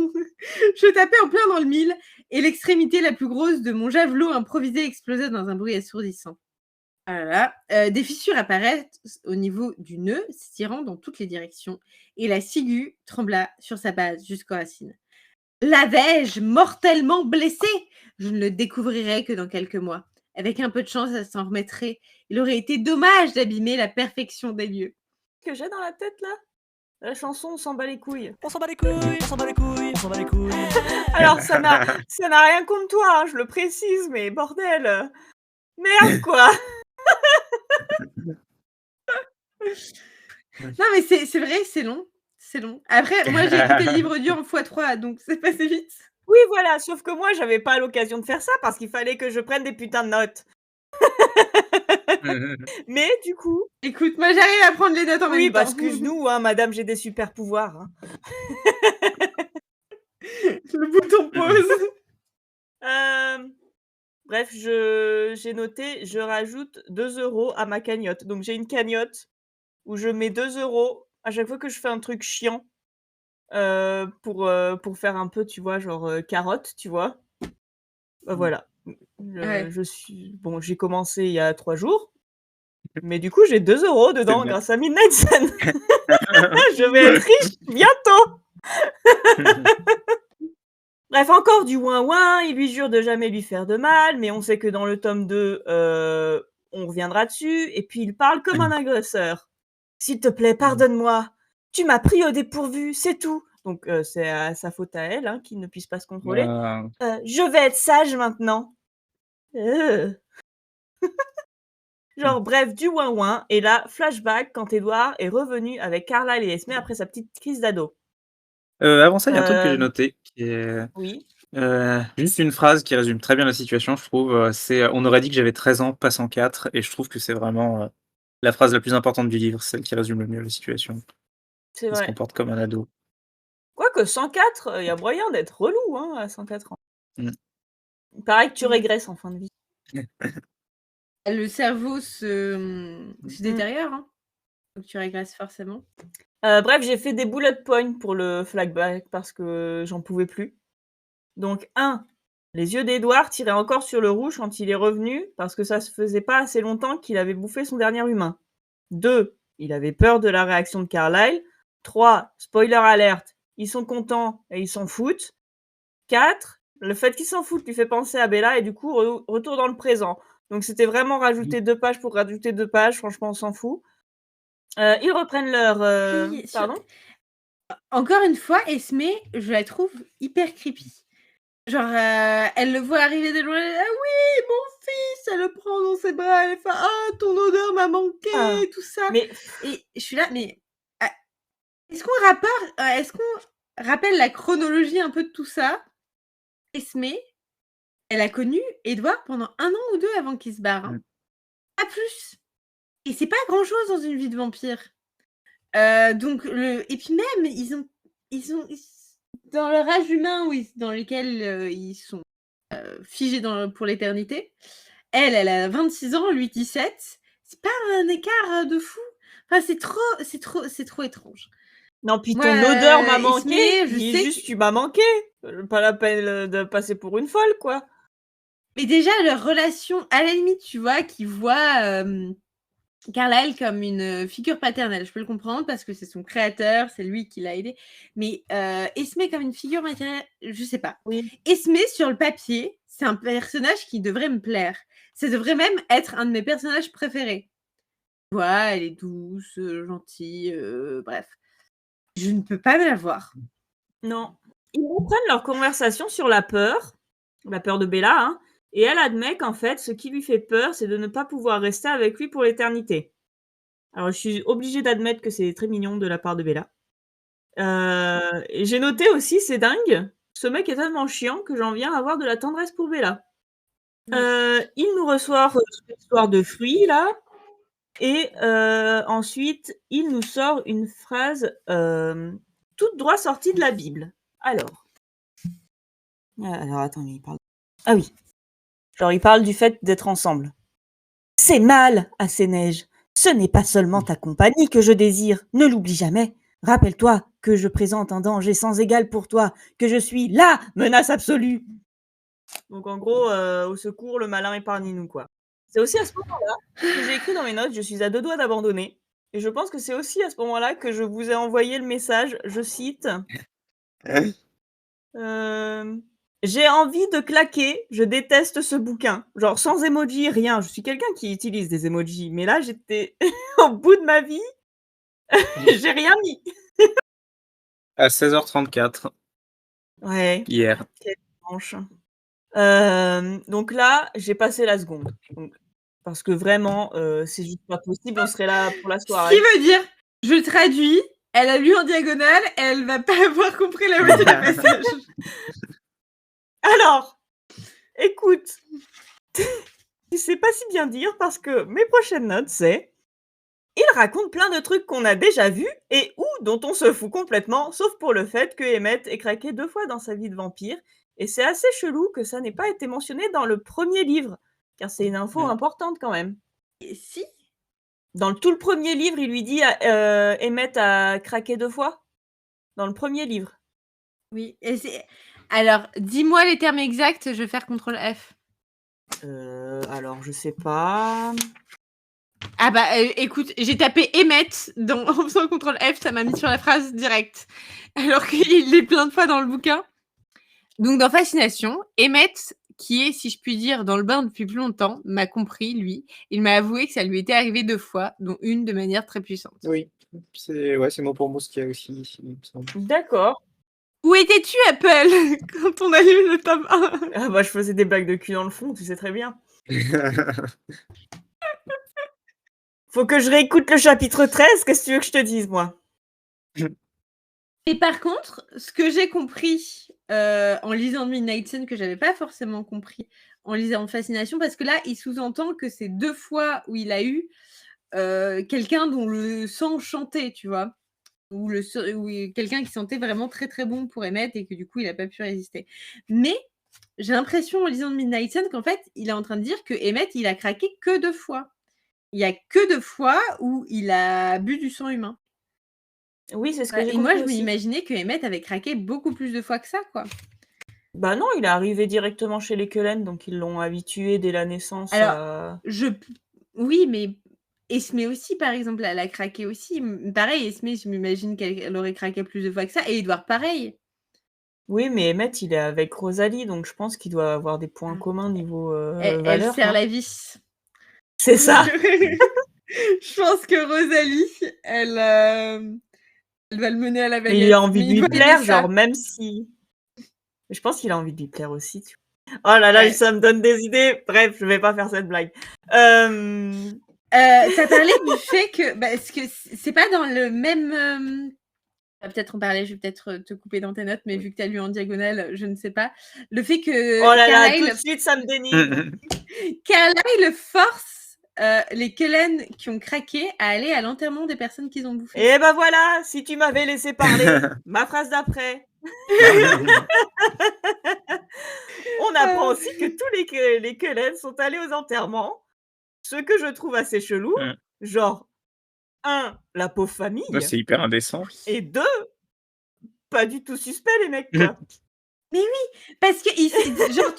Je tapais en plein dans le mille, et l'extrémité la plus grosse de mon javelot improvisé explosait dans un bruit assourdissant. Voilà. Des fissures apparaissent au niveau du nœud, s'étirant dans toutes les directions, et la ciguë trembla sur sa base jusqu'aux racines. L'avais-je mortellement blessé? Je ne le découvrirai que dans quelques mois. Avec un peu de chance, elle s'en remettrait. Il aurait été dommage d'abîmer la perfection des lieux. Que j'ai dans la tête, là? La chanson On s'en bat les couilles. On s'en bat les couilles, on s'en bat les couilles, on s'en bat les couilles. Alors, ça n'a rien contre toi, hein, je le précise, mais bordel. Merde, quoi. Non, mais c'est vrai, c'est long. C'est long. Après, moi, j'ai écouté le livre audio en x3, donc c'est passé vite. Oui, voilà, sauf que moi, j'avais pas l'occasion de faire ça parce qu'il fallait que je prenne des putains de notes. Mais du coup Écoute, moi, j'arrive à prendre les notes en oui, même temps. excuse-nous, hein, madame, j'ai des super pouvoirs, hein. Le bouton pause. Bref, j'ai noté, je rajoute 2 € à ma cagnotte. Donc j'ai une cagnotte où je mets 2 € à chaque fois que je fais un truc chiant, pour faire un peu, tu vois, genre, carotte, tu vois? Voilà. Ouais. J'ai commencé il y a 3 jours, mais du coup, j'ai 2 € dedans bien. grâce à Midnight Sun. Je vais être riche bientôt! Bref, encore du ouin-ouin, il lui jure de jamais lui faire de mal, mais on sait que dans le tome 2, on reviendra dessus et puis il parle comme un agresseur. «S'il te plaît, pardonne-moi. Tu m'as pris au dépourvu, c'est tout». Donc c'est sa faute à elle, hein, qu'il ne puisse pas se contrôler. «Je vais être sage maintenant». Genre bref, du ouin-ouin et là, flashback quand Édouard est revenu avec Carlyle et Esmé après sa petite crise d'ado. Avant ça, il y a un truc que j'ai noté qui est, Oui. juste une phrase qui résume très bien la situation, je trouve, c'est, «On aurait dit que j'avais 13 ans, pas 104» et je trouve que c'est vraiment, la phrase la plus importante du livre, celle qui résume le mieux la situation. C'est Il se vrai. comporte comme un ado. Quoique 104, il y a moyen d'être relou, hein, à 104 ans. Mmh. Il paraît que tu régresses en fin de vie. Le cerveau se Mmh. détériore, hein. Donc tu régresses forcément. Bref, j'ai fait des bullet points pour le flashback parce que j'en pouvais plus. Donc 1, les yeux d'Édouard tiraient encore sur le rouge quand il est revenu parce que ça se faisait pas assez longtemps qu'il avait bouffé son dernier humain. 2, il avait peur de la réaction de Carlyle. 3, spoiler alert, ils sont contents et ils s'en foutent. 4, le fait qu'ils s'en foutent lui fait penser à Bella et du coup, retour dans le présent. Donc c'était vraiment rajouter 2 pages pour rajouter 2 pages, franchement on s'en fout. Ils reprennent leur, Puis, pardon? encore une fois, Esmé, je la trouve hyper creepy. Genre, elle le voit arriver de loin, elle est là: «Oui, mon fils!» Elle le prend dans ses bras, elle fait: «Ah, ton odeur m'a manqué!» tout ça. Mais Et je suis là, mais est-ce qu'on rappelle la chronologie un peu de tout ça? Esmé, elle a connu Édouard pendant 1 an ou 2 avant qu'il se barre, hein. Pas plus. Et c'est pas grand-chose dans une vie de vampire. Donc et puis même, ils ont dans leur âge humain dans lequel ils sont figés pour l'éternité. Elle a 26 ans, lui 17. C'est pas un écart de fou. Enfin, c'est trop étrange. non, puis Moi, ton odeur m'a manqué. Esmé, je Dis sais juste tu m'as manqué. Pas la peine de passer pour une folle, quoi. mais déjà leur relation, à la limite, tu vois, qu'ils voient Carlyle comme une figure paternelle. Je peux le comprendre parce que c'est son créateur, c'est lui qui l'a aidé. Mais Esmé comme une figure maternelle, je sais pas. Oui. Esmé, sur le papier, c'est un personnage qui devrait me plaire. Ça devrait même être un de mes personnages préférés. Tu vois, elle est douce, gentille, bref. Je ne peux pas me la voir. Non. Ils reprennent leur conversation sur la peur de Bella, hein, et elle admet qu'en fait, ce qui lui fait peur, c'est de ne pas pouvoir rester avec lui pour l'éternité. Alors je suis obligée d'admettre que c'est très mignon de la part de Bella. Et j'ai noté aussi, c'est dingue, ce mec est tellement chiant que j'en viens à avoir de la tendresse pour Bella. Il nous ressort cette histoire de fruits là et ensuite il nous sort une phrase, toute droit sortie de la Bible. Alors attends, mais il parle ah oui, genre il parle du fait d'être ensemble. «C'est mal, Assez-Neige. Ce n'est pas seulement ta compagnie que je désire, ne l'oublie jamais. Rappelle-toi que je présente un danger sans égal pour toi, que je suis LA menace absolue!» Donc en gros, au secours, le malin épargne-nous, quoi. C'est aussi à ce moment-là que j'ai écrit dans mes notes: «Je suis à 2 doigts d'abandonner» et je pense que c'est aussi à ce moment-là que je vous ai envoyé le message, je cite, «J'ai envie de claquer, je déteste ce bouquin». Genre sans emoji, rien. Je suis quelqu'un qui utilise des emojis, mais là, j'étais au bout de ma vie, j'ai rien mis. À 16h34 Ouais, hier. quelle dimanche. Donc là, j'ai passé la seconde. Donc parce que vraiment, c'est juste pas possible, on serait là pour la Ce soirée. qui veut dire, je traduis, elle a lu en diagonale, elle va pas avoir compris la moitié du passage. Alors, écoute, tu sais pas si bien dire parce que mes prochaines notes, c'est il raconte plein de trucs qu'on a déjà vus et ou dont on se fout complètement, sauf pour le fait que Emmett ait craqué 2 fois dans sa vie de vampire. Et c'est assez chelou que ça n'ait pas été mentionné dans le premier livre, car c'est une info importante quand même. Et si Dans tout le premier livre, il lui dit Emmett a craqué 2 fois. Dans le premier livre. Oui. Alors, dis-moi les termes exacts, je vais faire CTRL F. Alors, je sais pas. Ah bah écoute, j'ai tapé Emmett en faisant CTRL F, ça m'a mis sur la phrase directe. Alors qu'il est plein de fois dans le bouquin. Donc dans Fascination, Emmett, qui est, si je puis dire, dans le bain depuis plus longtemps, m'a compris, lui. Il m'a avoué que ça lui était arrivé 2 fois, dont une de manière très puissante. Oui, c'est mot pour mot ce qu'il y a aussi ici, il me semble. D'accord. Où étais-tu, Apple, quand on a lu le tome 1? Ah bah, je faisais des blagues de cul dans le fond, tu sais très bien. Faut que je réécoute le chapitre 13, qu'est-ce que tu veux que je te dise, moi? Et par contre, ce que j'ai compris en lisant Midnight Sun, que j'avais pas forcément compris en lisant Fascination, parce que là, il sous-entend que c'est 2 fois où il a eu quelqu'un dont le sang chantait, tu vois, ou quelqu'un qui sentait vraiment très très bon pour Emmett et que du coup, il n'a pas pu résister. Mais j'ai l'impression en lisant Midnight Sun qu'en fait, il est en train de dire que Emmett, il a craqué que 2 fois. Il y a que 2 fois où il a bu du sang humain. Oui, c'est ce que Ouais, j'ai et compris moi, je aussi. m'imaginais que Emmett avait craqué beaucoup plus de fois que ça, quoi. Bah non, il est arrivé directement chez les Cullen, donc ils l'ont habitué dès la naissance Alors, à... oui, mais Esmé aussi, par exemple, elle a craqué aussi. Pareil, Esmé, je m'imagine qu'elle aurait craqué plus de fois que ça. Et Edouard, pareil. Oui, mais Emmett, il est avec Rosalie, donc je pense qu'il doit avoir des points communs niveau Elle valeur. serre non la vis. C'est ça. Je pense que Rosalie, elle va le mener à la baguette. Il a envie Mais de il lui doit aimer plaire, ça. genre même si... Je pense qu'il a envie de lui plaire aussi. Tu vois. Oh là là, Ouais. ça me donne des idées. Bref, je vais pas faire cette blague. T'as parlé du fait que... Parce que c'est pas dans le même... On va peut-être en parler, je vais peut-être te couper dans tes notes, mais vu que tu as lu en diagonale, je ne sais pas. Le fait que Oh là là, Carlyle, tout de suite, ça me dénigre. Carlyle force les Cullen qui ont craqué à aller à l'enterrement des personnes qu'ils ont bouffées. Et ben voilà, si tu m'avais laissé parler, ma phrase d'après. On apprend aussi que tous les Cullen sont allés aux enterrements, ce que je trouve assez chelou. Genre, 1, la pauvre famille, Ouais, c'est hyper indécent. et 2, pas du tout suspect les mecs, quoi. Mais oui, parce que genre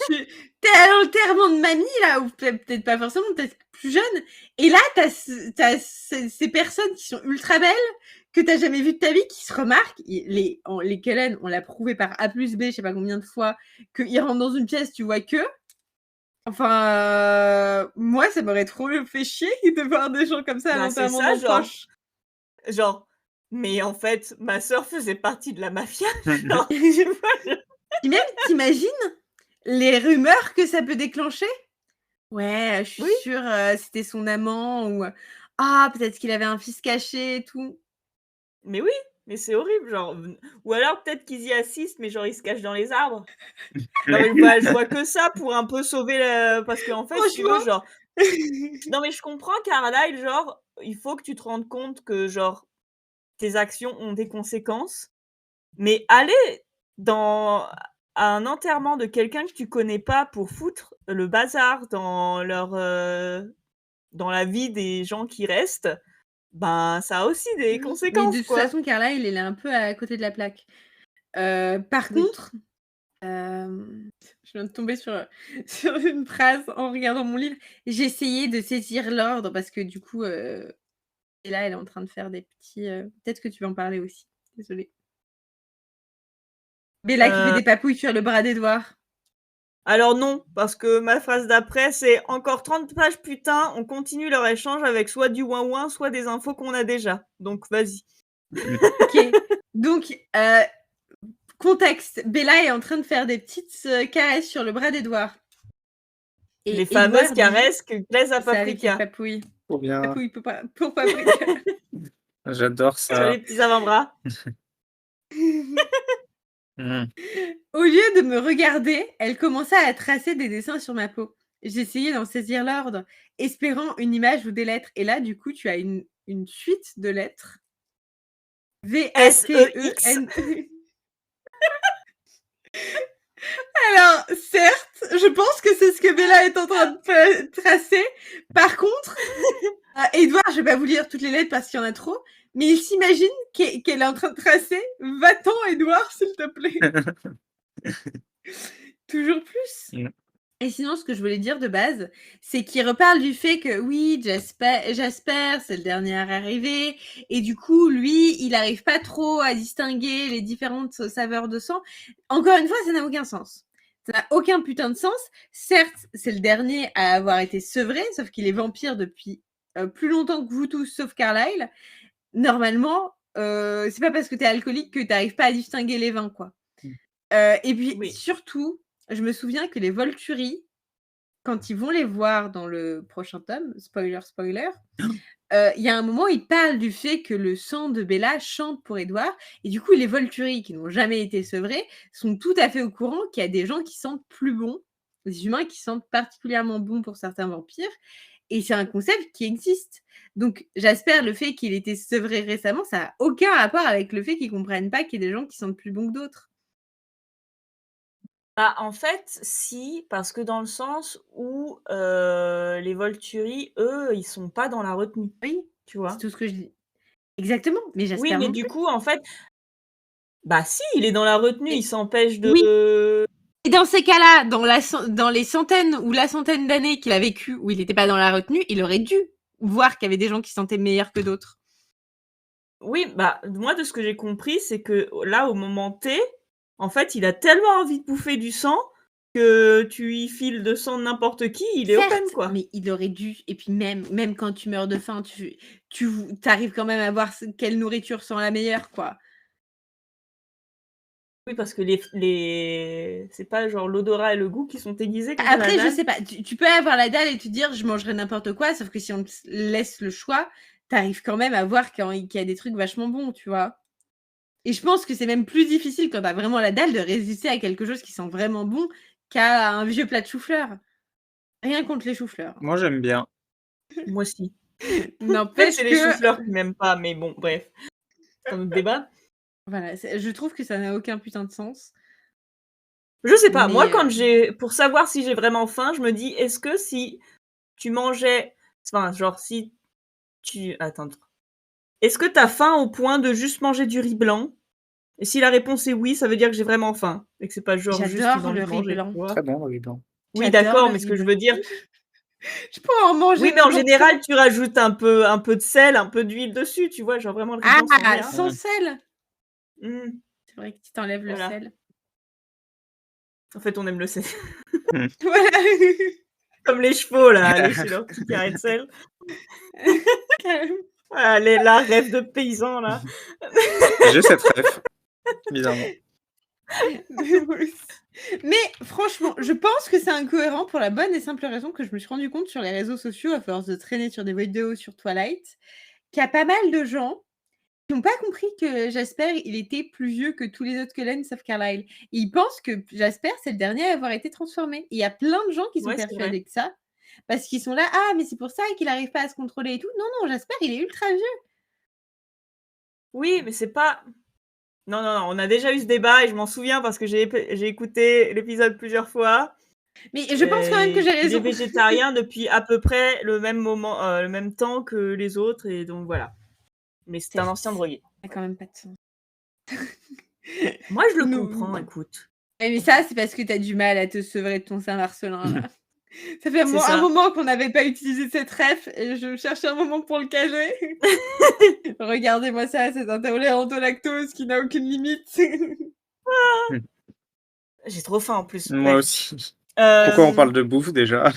t'es à l'enterrement de mamie là, ou peut-être pas forcément, peut-être plus jeune, et là t'as ces personnes qui sont ultra belles que t'as jamais vues de ta vie qui se remarquent. Les Cullen, on l'a prouvé par A plus B, je sais pas combien de fois, qu'ils rentrent dans une pièce, tu vois que. Enfin, moi ça m'aurait trop fait chier de voir des gens comme ça à Bah, c'est l'enterrement ça, d'un genre, proche. genre, mais en fait, ma sœur faisait partie de la mafia. Genre, tu vois, Puis même, t'imagines les rumeurs que ça peut déclencher? Ouais, je suis Oui. sûre, c'était son amant ou ah, peut-être qu'il avait un fils caché et tout. Mais oui, mais c'est horrible, genre, ou alors peut-être qu'ils y assistent, mais genre ils se cachent dans les arbres. Non mais bah, je vois que ça pour un peu sauver le... Parce qu'en fait, si tu veux, Franchement. genre... Non mais je comprends, Carlyle, genre, il faut que tu te rendes compte que, genre, tes actions ont des conséquences, mais aller dans un enterrement de quelqu'un que tu connais pas pour foutre le bazar dans leur, dans la vie des gens qui restent, ben, ça a aussi des Mais de conséquences, toute quoi. façon, Carlyle, il est un peu à côté de la plaque. Par Oui. contre, je viens de tomber sur une phrase en regardant mon livre. J'ai essayé de saisir l'ordre parce que du coup, et là, elle est en train de faire des petits, peut-être que tu vas en parler aussi. Désolée. Bella qui fait des papouilles sur le bras d'Edouard. Alors non, parce que ma phrase d'après, c'est « Encore 30 pages, putain, on continue leur échange avec soit du ouin-ouin, soit des infos qu'on a déjà. » Donc vas-y. OK. Donc, contexte, Bella est en train de faire des petites caresses sur le bras d'Edouard. Les fameuses caresses que plaisent à C'est ça, avec les Paprika. papouilles. Trop bien. Papouilles pour Paprika. J'adore Sur ça. les petits avant-bras. Mmh. Au lieu de me regarder, elle commença à tracer des dessins sur ma peau. J'essayais d'en saisir l'ordre, espérant une image ou des lettres. Et là, du coup, tu as une suite de lettres. SEX. V-A-T-E-N. Alors, certes, je pense que c'est ce que Bella est en train de tracer. Par contre, Edouard, je vais pas vous lire toutes les lettres parce qu'il y en a trop, mais il s'imagine qu'elle est en train de tracer. Va-t'en, Edouard, s'il te plaît. Toujours plus. Mmh. Et sinon, ce que je voulais dire de base, c'est qu'il reparle du fait que oui, Jasper, c'est le dernier arrivé, et du coup, lui, il n'arrive pas trop à distinguer les différentes saveurs de sang. Encore une fois, ça n'a aucun sens. Ça n'a aucun putain de sens. Certes, c'est le dernier à avoir été sevré, sauf qu'il est vampire depuis plus longtemps que vous tous, sauf Carlyle. Normalement, c'est pas parce que t'es alcoolique que t'arrives pas à distinguer les vins, quoi. Et puis, Oui. surtout, je me souviens que les Volturi, quand ils vont les voir dans le prochain tome, spoiler, il y a un moment où ils parlent du fait que le sang de Bella chante pour Édouard. Et du coup, les Volturi, qui n'ont jamais été sevrés, sont tout à fait au courant qu'il y a des gens qui sentent plus bons, des humains qui sentent particulièrement bons pour certains vampires. Et c'est un concept qui existe. Donc, j'espère le fait qu'il ait été sevré récemment, ça n'a aucun rapport avec le fait qu'ils ne comprennent pas qu'il y a des gens qui sentent plus bons que d'autres. Bah, en fait, si, parce que dans le sens où les Volturi, eux, ils sont pas dans la retenue, Oui, tu c'est vois. tout ce que je dis. Exactement, mais Oui, j'espère mais non du plus. coup, en fait, bah si, il est dans la retenue, Et- il s'empêche Oui. de. Et dans ces cas-là, dans les centaines ou la centaine d'années qu'il a vécu où il n'était pas dans la retenue, il aurait dû voir qu'il y avait des gens qui sentaient meilleurs que d'autres. Oui, bah moi, de ce que j'ai compris, c'est que là, au moment T, en fait, il a tellement envie de bouffer du sang que tu y files de sang de n'importe qui, il est open, Certes, quoi. mais il aurait dû. Et puis même quand tu meurs de faim, tu arrives quand même à voir quelle nourriture sent la meilleure, quoi. Oui, parce que c'est pas genre l'odorat et le goût qui sont aiguisés quand t'as la Après, je dalle. sais pas, tu peux avoir la dalle et te dire je mangerai n'importe quoi, sauf que si on te laisse le choix, t'arrives quand même à voir qu'il y a des trucs vachement bons, tu vois. Et je pense que c'est même plus difficile quand t'as vraiment la dalle de résister à quelque chose qui sent vraiment bon qu'à un vieux plat de chou-fleur. Rien contre les choux-fleurs. Moi, j'aime bien. Moi aussi. Peut-être N'empêche c'est les que choux-fleurs qui m'aiment pas, mais bon, bref. C'est un autre débat. voilà, je trouve que ça n'a aucun putain de sens. Je sais pas, moi, Mais pour savoir si j'ai vraiment faim, je me dis, est-ce que si tu mangeais, enfin, genre, si tu, attends, est-ce que t'as faim au point de juste manger du riz blanc? Et si la réponse est oui, ça veut dire que j'ai vraiment faim et que c'est pas genre juste une j'adore envie le de riz manger, blanc. tu vois? Très bon, le riz blanc. Oui, J'adore d'accord, le mais ce riz que je blanc. veux dire, Je pourrais en manger oui, mais en longtemps. général, tu rajoutes un peu de sel, un peu d'huile dessus, tu vois? Genre vraiment le riz blanc sans Ah, rien. sans sel. Mmh, C'est vrai que tu t'enlèves le voilà. sel. En fait, on aime le sel. Voilà. Comme les chevaux là, aller chez leur petit carré de sel. Carrément. Ah, la rêve de paysan là. J'ai cette ref, bizarrement. Mais franchement, je pense que c'est incohérent pour la bonne et simple raison que je me suis rendu compte sur les réseaux sociaux, à force de traîner sur des vidéos sur Twilight, qu'il y a pas mal de gens qui n'ont pas compris que Jasper, il était plus vieux que tous les autres Cullen sauf Carlyle. Et ils pensent que Jasper, c'est le dernier à avoir été transformé. Et il y a plein de gens qui sont Ouais, c'est vrai. persuadés que ça. Parce qu'ils sont là, ah, mais c'est pour ça qu'il n'arrive pas à se contrôler et tout. Non, non, Jasper, il est ultra vieux. Oui, mais c'est pas. Non, on a déjà eu ce débat et je m'en souviens parce que j'ai écouté l'épisode plusieurs fois. Mais je pense quand même que j'ai Il est raison. végétarien depuis à peu près le même moment, le même temps que les autres et donc voilà. Mais c'est un ancien drogué. Ça n'a quand même pas de sens. Moi, je le Nous- comprends, écoute. Mais ça, c'est parce que tu as du mal à te sevrer de ton Saint-Marcelin. Là. Ça fait C'est un ça. moment qu'on n'avait pas utilisé cette ref et je cherchais un moment pour le caler. Regardez-moi ça, cette intolérante au lactose qui n'a aucune limite. J'ai trop faim en plus. Moi Bref. aussi. Pourquoi on parle de bouffe déjà?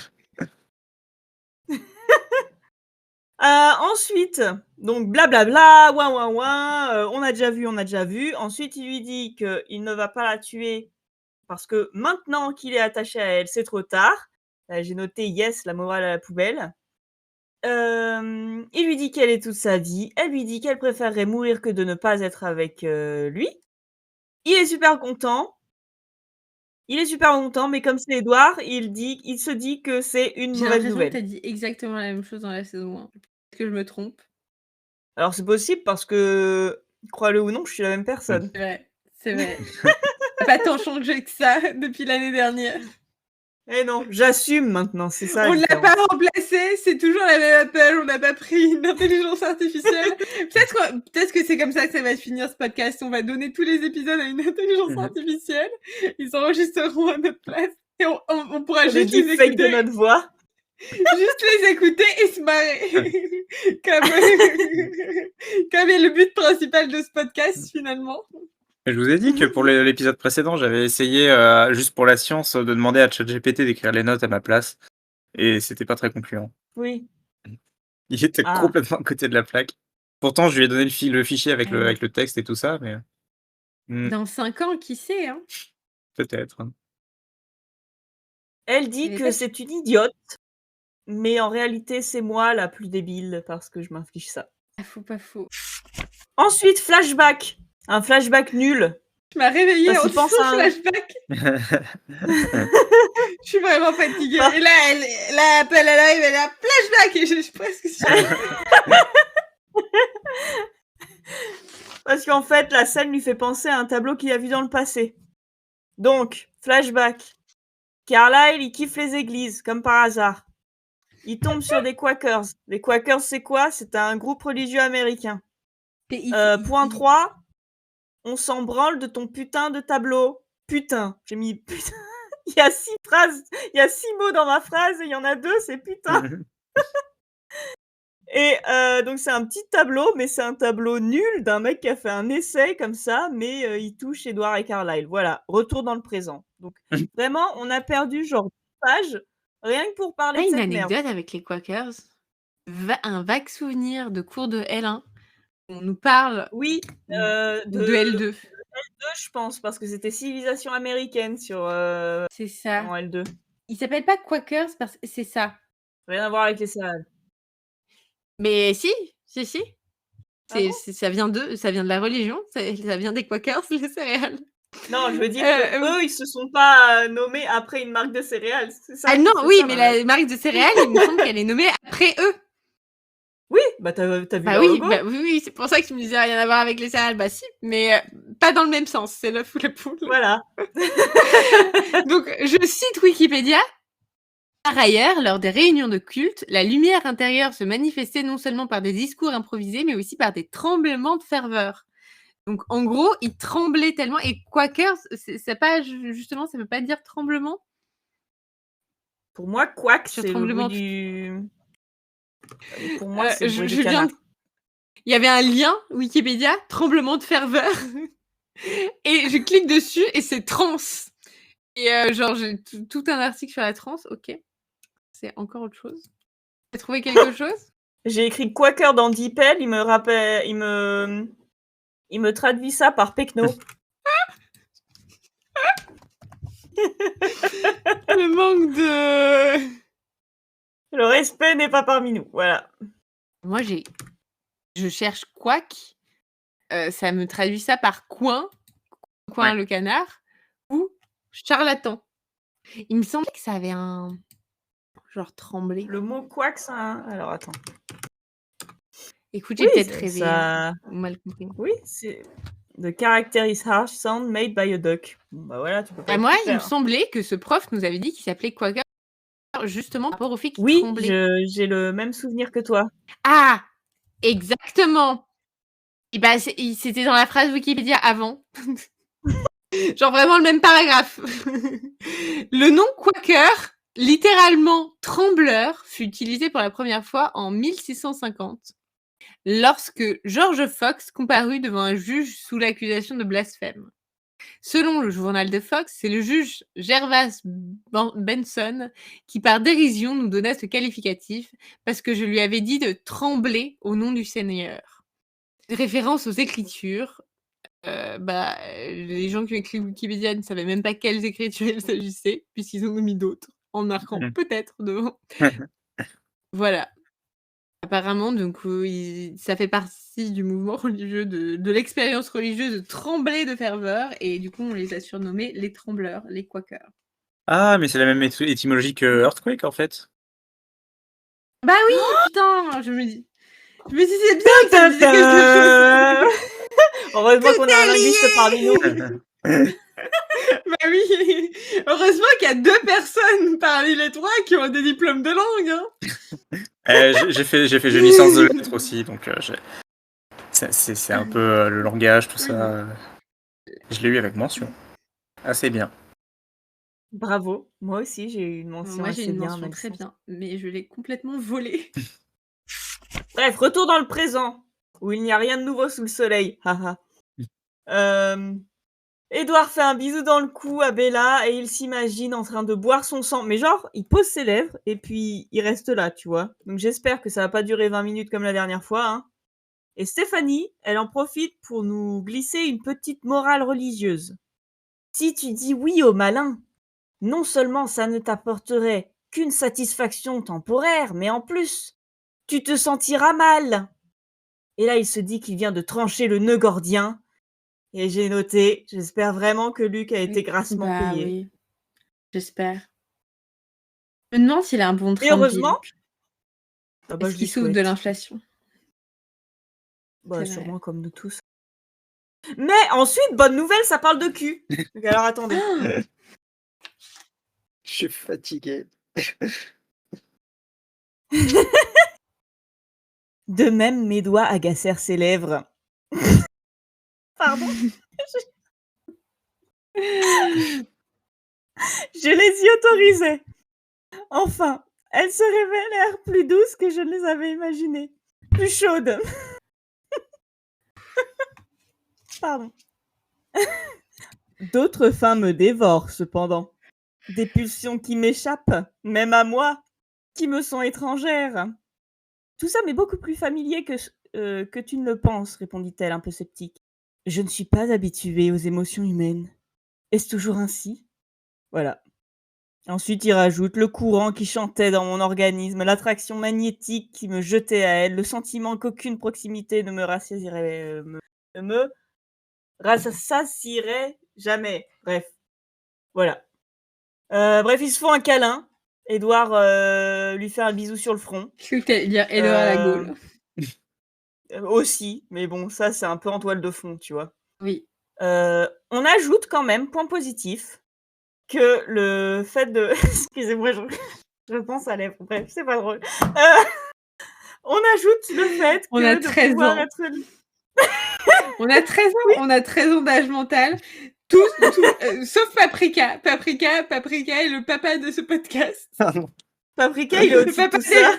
Ensuite, donc blablabla, ouin ouin ouin, on a déjà vu. Ensuite, il lui dit qu'il ne va pas la tuer parce que maintenant qu'il est attaché à elle, c'est trop tard. J'ai noté yes, la morale à la poubelle. Il lui dit qu'elle est toute sa vie. Elle lui dit qu'elle préférerait mourir que de ne pas être avec lui. Il est super content. Il est super content, mais comme c'est Édouard, il se dit que c'est une J'ai mauvaise l'impression que nouvelle. tu as dit exactement la même chose dans la saison 1. Est-ce que je me trompe? Alors c'est possible parce que, crois-le ou non, je suis la même personne. C'est vrai, c'est vrai. Tu pas tant changé que ça depuis l'année dernière. Eh non, j'assume maintenant, c'est ça la On l'a différence. pas remplacé, c'est toujours la même Apple, on n'a pas pris une intelligence artificielle. Peut-être que c'est comme ça que ça va se finir ce podcast. On va donner tous les épisodes à une intelligence artificielle. Ils enregistreront à notre place et on pourra Le juste les deepfake de écouter. notre voix. Juste les écouter et se marrer. Comme est le but principal de ce podcast finalement. Mais je vous ai dit que pour l'épisode précédent, j'avais essayé, juste pour la science, de demander à ChatGPT d'écrire les notes à ma place et c'était pas très concluant. Oui. Il était Ah. complètement à côté de la plaque. Pourtant, je lui ai donné le fichier avec Ouais. le texte et tout ça, mais Dans 5 ans, qui sait, hein? peut-être, hein. Elle dit Elle est que pas c'est une idiote, mais en réalité, c'est moi la plus débile parce que je m'inflige ça. Pas faux. Ensuite, flashback. Un flashback nul. Tu m'as réveillée Parce en qu'il pense disant à un- flashback. Je suis vraiment fatiguée. Ah. Et là, elle arrive, elle a flashback et je suis presque sûre. Parce qu'en fait, la scène lui fait penser à un tableau qu'il a vu dans le passé. Donc, flashback. Carlyle, il kiffe les églises, comme par hasard. Il tombe sur des Quakers. Les Quakers, c'est quoi? C'est un groupe religieux américain. Point 3. On s'en branle de ton putain de tableau. Putain. J'ai mis putain. Il y a 6 phrases. Il y a 6 mots dans ma phrase et il y en a 2, c'est putain. Et donc c'est un petit tableau, mais c'est un tableau nul d'un mec qui a fait un essai comme ça, mais il touche Édouard et Carlyle. Voilà, retour dans le présent. Donc vraiment, on a perdu genre 10 pages rien que pour parler de Une cette merde. anecdote avec les Quakers. Un vague souvenir de cours de L1. On nous parle Oui, de de L2. L2, je pense, parce que c'était civilisation américaine sur C'est ça. en L2. Il s'appelle pas Quakers parce que c'est ça. Rien à voir avec les céréales. Mais si. Ah bon Ça vient de la religion, ça vient des Quakers, les céréales. Non, je veux dire qu'eux, ils se sont pas nommés après une marque de céréales. C'est ça, Ah non, c'est oui, ça, mais ma la marque de céréales, il me semble qu'elle est nommée après eux. Oui, bah t'as vu Bah leur oui, logo oui, c'est pour ça que tu me disais rien à voir avec les céréales. Bah si, mais pas dans le même sens, c'est l'œuf ou la poule. Voilà. Donc, je cite Wikipédia. Par ailleurs, lors des réunions de culte, la lumière intérieure se manifestait non seulement par des discours improvisés, mais aussi par des tremblements de ferveur. Donc, en gros, ils tremblaient tellement. Et Quakers, justement, ça veut pas dire tremblement. Pour moi, quack, Sur c'est le tremblement bruit de- du... Pour moi, c'est le bruit du viens canard. de- Il y avait un lien Wikipédia, tremblement de ferveur. Et je clique dessus et c'est trans. Et genre, j'ai tout un article sur la trans. Ok. C'est encore autre chose. Tu as trouvé quelque chose? J'ai écrit Quaker dans DeepL, il me traduit ça par Pecno. Le manque de... Le respect n'est pas parmi nous, voilà. Moi, je cherche quack. Ça me traduit ça par coin Ouais. le canard, ou charlatan. Il me semblait que ça avait un genre tremblé. Le mot quack, ça... Alors, attends. Écoute, j'ai Oui, peut-être rêvé, ça... ou mal compris. Oui, c'est... The character is harsh sound made by a duck. Bon, bah voilà, tu peux pas... Moi, tout il me faire. semblait que ce prof nous avait dit qu'il s'appelait Quaker justement par rapport au fait qu'il Oui, tremblait. j'ai le même souvenir que toi. Ah, exactement. Et bah, c'était dans la phrase Wikipédia avant. Genre vraiment le même paragraphe. Le nom Quaker, littéralement trembleur, fut utilisé pour la première fois en 1650, lorsque George Fox comparut devant un juge sous l'accusation de blasphème. Selon le journal de Fox, c'est le juge Gervase Benson qui, par dérision, nous donna ce qualificatif parce que je lui avais dit de trembler au nom du Seigneur. Référence aux Écritures. Les gens qui ont écrit Wikipédia ne savaient même pas quelles écritures il s'agissait, puisqu'ils en ont mis d'autres, en marquant peut-être devant. Voilà. Apparemment, donc ça fait partie du mouvement religieux, de l'expérience religieuse de trembler de ferveur, et du coup, on les a surnommés les trembleurs, les Quakers. Ah, mais c'est la même étymologie que Earthquake, en fait. Bah oui, putain, je me dis c'est bien que ça me dise quelque chose. Heureusement qu'on a un est linguiste lié. parmi nous. Bah oui, heureusement qu'il y a 2 personnes parmi les 3 qui ont des diplômes de langue, hein. J'ai une licence de lettres aussi, donc c'est un peu le langage, tout ça. Je l'ai eu avec mention. Assez bien. Bravo. Moi aussi, j'ai eu une mention Moi, j'ai assez une bien. mention très bien, mais je l'ai complètement volée. Bref, retour dans le présent, où il n'y a rien de nouveau sous le soleil. Haha. Édouard fait un bisou dans le cou à Bella et il s'imagine en train de boire son sang. Mais genre, il pose ses lèvres et puis il reste là, tu vois. Donc j'espère que ça va pas durer 20 minutes comme la dernière fois, hein. Et Stéphanie, elle en profite pour nous glisser une petite morale religieuse. Si tu dis oui au malin, non seulement ça ne t'apporterait qu'une satisfaction temporaire, mais en plus, tu te sentiras mal. Et là, il se dit qu'il vient de trancher le nœud gordien. Et j'ai noté, j'espère vraiment que Luc a été grassement payé. Oui, j'espère. Je me demande s'il a un bon train Et heureusement, de vie. Est-ce qu'il souffre de l'inflation? Bah, C'est sûrement comme nous tous. Mais ensuite, bonne nouvelle, ça parle de cul. Donc alors attendez. Je suis fatigué. De même, mes doigts agacèrent ses lèvres. Pardon. Je les y autorisais. Enfin, elles se révélèrent plus douces que je ne les avais imaginées. Plus chaudes. Pardon. D'autres fins me dévorent, cependant. Des pulsions qui m'échappent, même à moi, qui me sont étrangères. Tout ça m'est beaucoup plus familier que tu ne le penses, répondit-elle un peu sceptique. Je ne suis pas habituée aux émotions humaines. Est-ce toujours ainsi? Voilà. Ensuite, il rajoute le courant qui chantait dans mon organisme, l'attraction magnétique qui me jetait à elle, le sentiment qu'aucune proximité ne me rassasierait, rassasierait jamais. Bref. Voilà. Bref, ils se font un câlin. Édouard lui fait un bisou sur le front. Je crois que t'allais dire Édouard à la Gaule. Aussi, mais bon, ça, c'est un peu en toile de fond, tu vois. Oui. On ajoute quand même, point positif, que le fait de... Excusez-moi, je pense à lèvres. Bref, c'est pas drôle. On ajoute le fait On a que 13 de pouvoir ans. être... On a 13 ans, Oui. on a 13 ans d'âge mental. Tous, sauf Paprika. Paprika est le papa de ce podcast. Paprika, il est au-dessus de tout ça.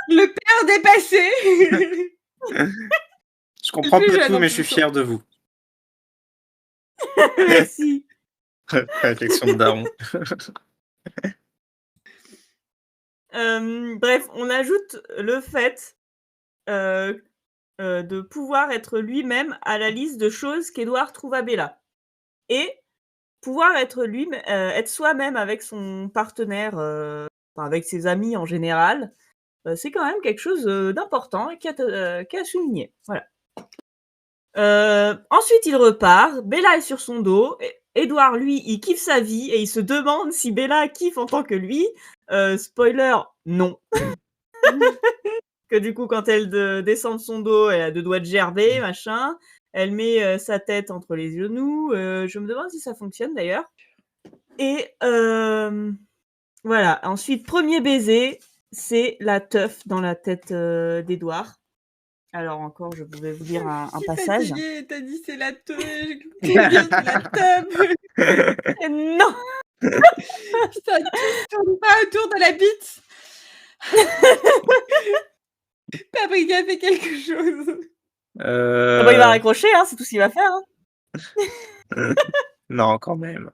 Le père dépassé. Je comprends plus pas jeune, tout, en mais je plus. suis fier de vous. Merci. Réflexion de daron. Bref, on ajoute le fait de pouvoir être lui-même à la liste de choses qu'Édouard trouve à Bella. Et pouvoir être être soi-même avec son partenaire, enfin avec ses amis en général, c'est quand même quelque chose d'important et qui a souligné. Voilà. Ensuite, il repart. Bella est sur son dos. Édouard, lui, il kiffe sa vie et il se demande si Bella kiffe en tant que lui. Spoiler, non. Que du coup, quand elle descend de son dos, elle a 2 doigts de gerber, machin. Elle met sa tête entre les genoux. Je me demande si ça fonctionne d'ailleurs. Et voilà. Ensuite, premier baiser, c'est la teuf dans la tête d'Édouard. Alors encore, je vais vous dire un passage. Fatigué, t'as dit c'est la teuf. J'ai compris bien, c'est la teuf. Non. Putain, tout tourne pas autour de la bite. Paprika fait quelque chose. Ah bah, il va raccrocher, hein, c'est tout ce qu'il va faire. Hein. Non, quand même.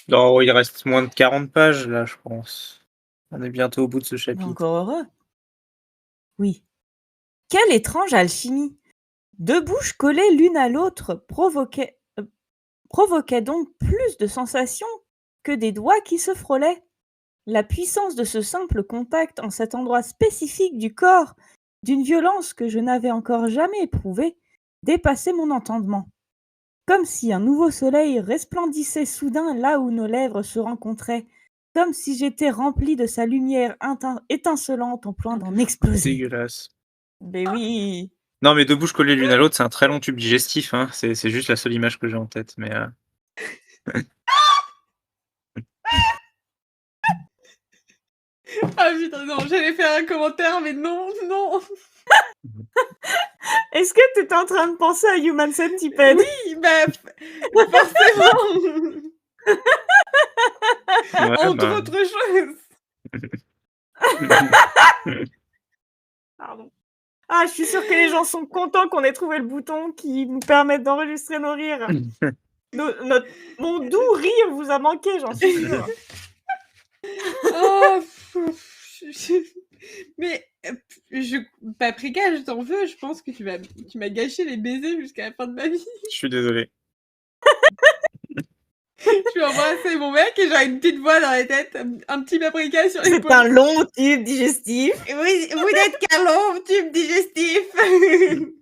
Non, il reste moins de 40 pages, là, je pense. On est bientôt au bout de ce chapitre. Encore heureux. Oui. Quelle étrange alchimie! 2 bouches collées l'une à l'autre provoquaient donc plus de sensations que des doigts qui se frôlaient. La puissance de ce simple contact en cet endroit spécifique du corps d'une violence que je n'avais encore jamais éprouvée, dépassait mon entendement. Comme si un nouveau soleil resplendissait soudain là où nos lèvres se rencontraient, comme si j'étais remplie de sa lumière étincelante en point d'en exploser. Dégueulasse. Mais oui. Non, mais deux bouches collées l'une à l'autre, c'est un très long tube digestif. Hein. C'est juste la seule image que j'ai en tête. Mais Ah putain, non, j'allais faire un commentaire, mais non. Est-ce que tu étais en train de penser à Human Centipede? Oui, bah, forcément. ouais, Entre autres choses. Pardon. Ah, je suis sûre que les gens sont contents qu'on ait trouvé le bouton qui nous permet d'enregistrer nos rires. Mon doux rire vous a manqué, j'en suis sûre. Oh, mais Paprika, je t'en veux. Je pense que tu m'as gâché les baisers jusqu'à la fin de ma vie. Je suis désolé. Je vais embrasser mon mec et j'aurai une petite voix dans la tête, un petit Paprika sur l'épaule. C'est un long tube digestif. Oui, vous n'êtes qu'un long tube digestif.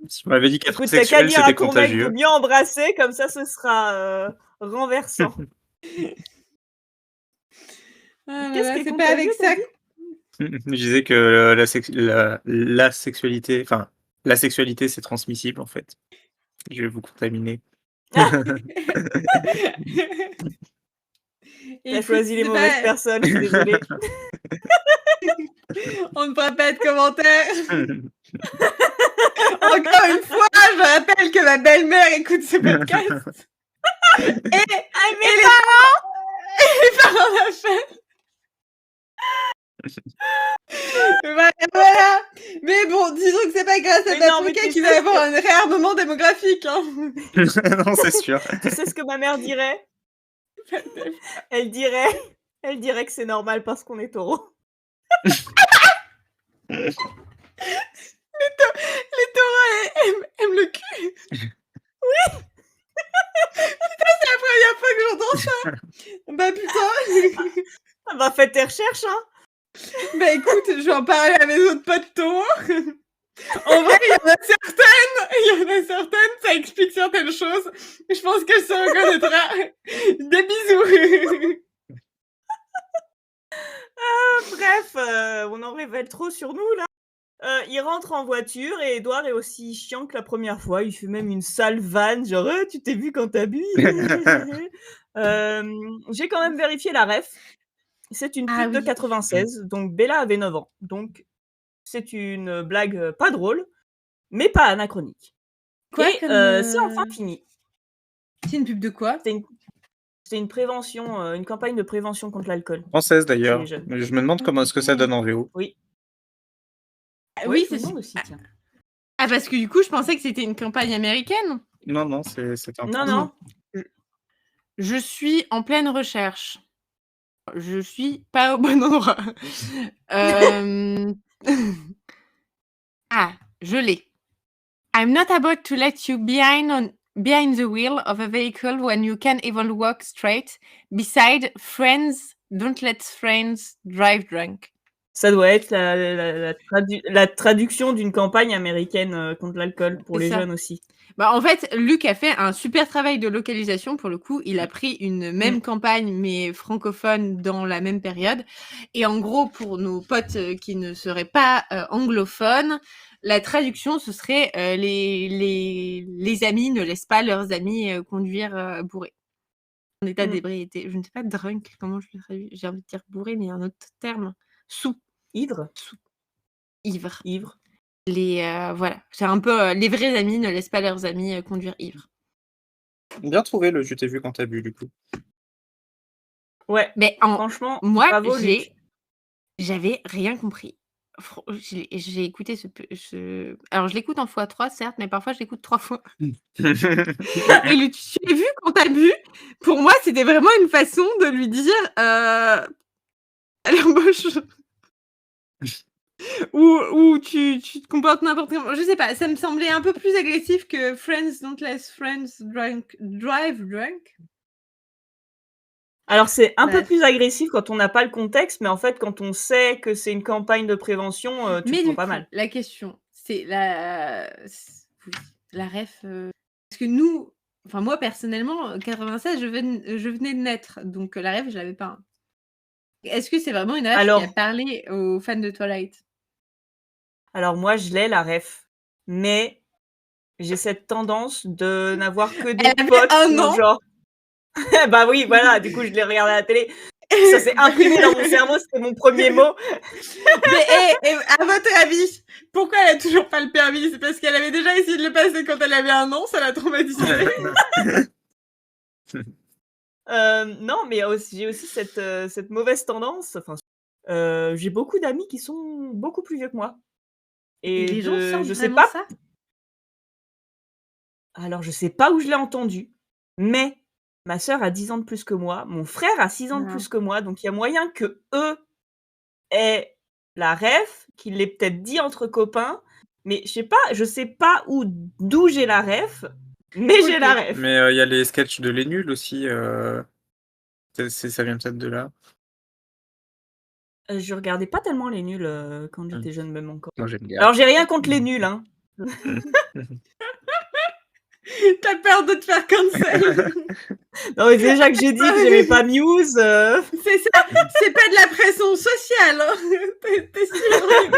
Si on m'avait dit qu'être Écoute, t'as qu'à sexuel, dire à c'était ton mec de contagieux. bien embrasser, comme ça ce sera renversant. Ah, Qu'est-ce là, qui est c'est pas avec contagieux, ça. t'as Je disais que la sexualité, enfin, la sexualité, c'est transmissible en fait. Je vais vous contaminer. T'as choisi les mauvaises personnes, je suis désolée. On ne fera pas de commentaires. Encore une fois, je rappelle que ma belle-mère écoute ce podcast. Et les parents l'achètent. Voilà. Mais bon, disons que c'est pas grâce à Paprika qu'il va y avoir un réarmement démographique. Hein. Non, c'est sûr. Tu sais ce que ma mère dirait? Elle dirait que c'est normal parce qu'on est taureau. Les taureaux aiment le cul. Oui. Putain, c'est la première fois que j'entends ça. Bah putain. Bah faites tes recherches, hein. Bah écoute, je vais en parler à mes autres potes taureaux. En vrai, il y en a certaines, ça explique certaines choses. Je pense qu'elle se reconnaîtra. Des bisous. Bref, on en révèle trop sur nous, là. Il rentre en voiture et Edouard est aussi chiant que la première fois. Il fait même une sale vanne, genre « tu t'es vu quand t'as bu ?» J'ai quand même vérifié la ref. C'est une pute de 96, donc Bella avait 9 ans. Donc, c'est une blague pas drôle, mais pas anachronique. Quoi, et c'est enfin fini. C'est une pub de quoi? C'est une prévention, une campagne de prévention contre l'alcool. Française d'ailleurs. Je me demande comment est-ce que ça donne en VO. Oui. Oui, c'est c'est aussi, tiens. Ah, parce que du coup, je pensais que c'était une campagne américaine. Non, c'est un Non. Je suis en pleine recherche. Je suis pas au bon endroit. Ah, je l'ai. I'm not about to let you behind the wheel of a vehicle when you can even walk straight. Beside friends, don't let friends drive drunk. Ça doit être la traduction d'une campagne américaine contre l'alcool pour les jeunes aussi. Bah, en fait, Luc a fait un super travail de localisation. Pour le coup, il a pris une même campagne, mais francophone dans la même période. Et en gros, pour nos potes qui ne seraient pas anglophones, la traduction, ce serait les amis ne laissent pas leurs amis conduire bourrés. En état d'ébriété. Je ne sais pas drunk, comment je le traduis. J'ai envie de dire bourré, mais il y a un autre terme. Sous. Ivre. Ivre. Voilà, c'est un peu les vrais amis ne laissent pas leurs amis conduire ivres. Bien trouvé le je t'ai vu quand t'as bu du coup. Ouais, mais franchement, moi bravo, j'avais rien compris. J'ai écouté alors je l'écoute en x3 certes, mais parfois je l'écoute 3 fois. Et le tu l'as vu quand t'as bu, pour moi c'était vraiment une façon de lui dire elle embauche. Ou tu te comportes n'importe comment. Je sais pas, ça me semblait un peu plus agressif que Friends don't let friends drive drunk. Alors c'est un peu plus agressif quand on n'a pas le contexte, mais en fait quand on sait que c'est une campagne de prévention, tu te prends pas mal. La question, c'est la ref. Parce que nous, enfin moi personnellement, 96, je venais de naître, donc la ref, je l'avais pas. Hein. Est-ce que c'est vraiment une ref qui a Alors, parlé aux fans de Twilight? moi, je l'ai la ref, mais j'ai cette tendance de n'avoir que des Elle avait potes qui 1 ont an. genre bah oui, voilà, du coup, je l'ai regardé à la télé. Ça s'est imprimé dans mon cerveau, c'était mon premier mot. Mais à votre avis, pourquoi elle a toujours pas le permis? C'est parce qu'elle avait déjà essayé de le passer quand elle avait 1 an, ça l'a traumatisée. Non, mais j'ai aussi cette mauvaise tendance. Enfin, j'ai beaucoup d'amis qui sont beaucoup plus vieux que moi. Et Et les gens sentent je sais vraiment pas. ça? Alors, je sais pas où je l'ai entendu, mais ma sœur a 10 ans de plus que moi, mon frère a 6 ans de Ah. plus que moi, donc il y a moyen que eux aient la ref, qu'ils l'aient peut-être dit entre copains, mais je sais pas d'où j'ai la ref, mais j'ai la Ok. ref. Mais il y a les sketchs de Les Nuls aussi. Ça vient peut-être de là. Je regardais pas tellement les nuls quand j'étais jeune, même encore. Moi, j'aime bien. Alors, j'ai rien contre les nuls, hein. T'as peur de te faire cancel. Non, mais déjà que j'ai dit que j'aimais pas Muse. C'est ça, c'est pas de la pression sociale. Hein. T'es sûr?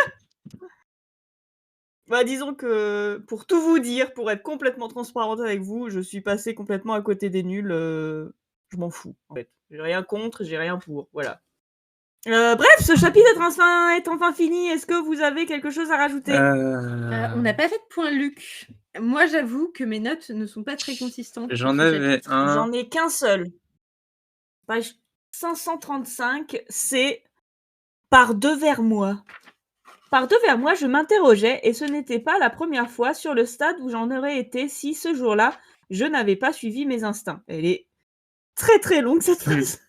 Bah, disons que pour tout vous dire, pour être complètement transparente avec vous, je suis passée complètement à côté des nuls. Je m'en fous, en fait. J'ai rien contre, j'ai rien pour. Voilà. Bref, ce chapitre est enfin fini. Est-ce que vous avez quelque chose à rajouter On n'a pas fait de point Luc. Moi, j'avoue que mes notes ne sont pas très consistantes. J'en pour ce avais chapitre. un. J'en ai qu'un seul. Page 535, c'est par deux vers moi. Par deux vers moi, je m'interrogeais, et ce n'était pas la première fois sur le stade où j'en aurais été si, ce jour-là, je n'avais pas suivi mes instincts. Elle est très très longue, cette phrase.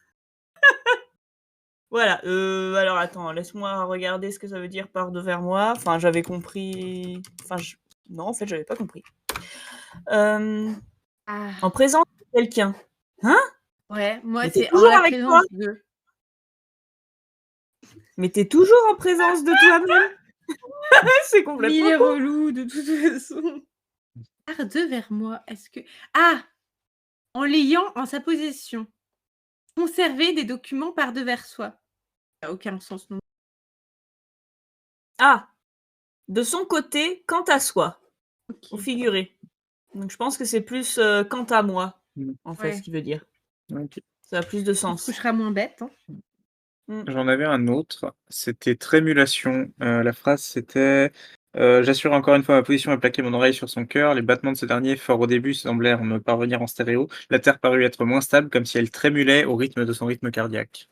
Voilà, alors attends, laisse-moi regarder ce que ça veut dire par deux vers moi. Enfin, j'avais compris... Non, en fait, j'avais pas compris. En présence de quelqu'un. Hein? Ouais, moi, Mais t'es c'est en toujours la avec présence toi? de... Mais t'es toujours en présence de toi-même. C'est Il est complètement con. relou, de toute façon. Par deux vers moi, est-ce que... Ah! En l'ayant en sa possession. Conserver des documents par deux vers soi. Ça n'a aucun sens non. Ah, de son côté, quant à soi, au Ok. figuré. Donc je pense que c'est plus quant à moi, en fait, Ouais. ce qu'il veut dire. Ok. Ça a plus de Tu te sens. coucheras moins bête. Hein. J'en avais un autre, c'était trémulation. La phrase c'était j'assure encore une fois ma position et plaquer mon oreille sur son cœur. Les battements de ce dernier, forts au début, semblèrent me parvenir en stéréo. La terre parut être moins stable, comme si elle trémulait au rythme de son rythme cardiaque.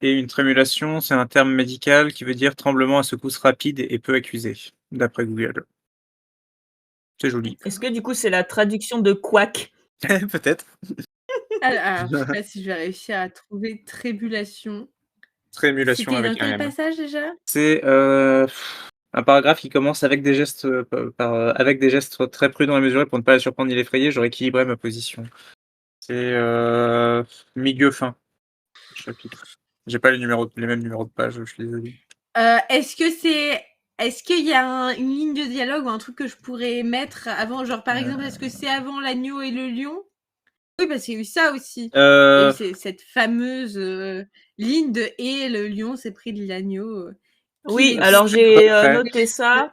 Et une trémulation, c'est un terme médical qui veut dire tremblement à secousse rapide et peu accusé, d'après Google. C'est joli. Est-ce que du coup c'est la traduction de quack? Peut-être. Alors, je sais pas si je vais réussir à trouver trébulation. Trémulation C'était dans avec un quel M. passage déjà? C'est un paragraphe qui commence avec des gestes avec des gestes très prudents et mesurés pour ne pas la surprendre ni l'effrayer, j'aurais équilibré ma position. C'est milieu fin du chapitre. J'ai pas les mêmes numéros de page, je suis désolé. Est-ce qu'il y a une ligne de dialogue ou un truc que je pourrais mettre avant, genre par exemple, est-ce que c'est avant l'agneau et le lion? Oui, parce qu'il y a eu ça aussi. Il y a eu cette fameuse ligne de et le lion s'est pris de l'agneau. Oui, alors j'ai noté ça.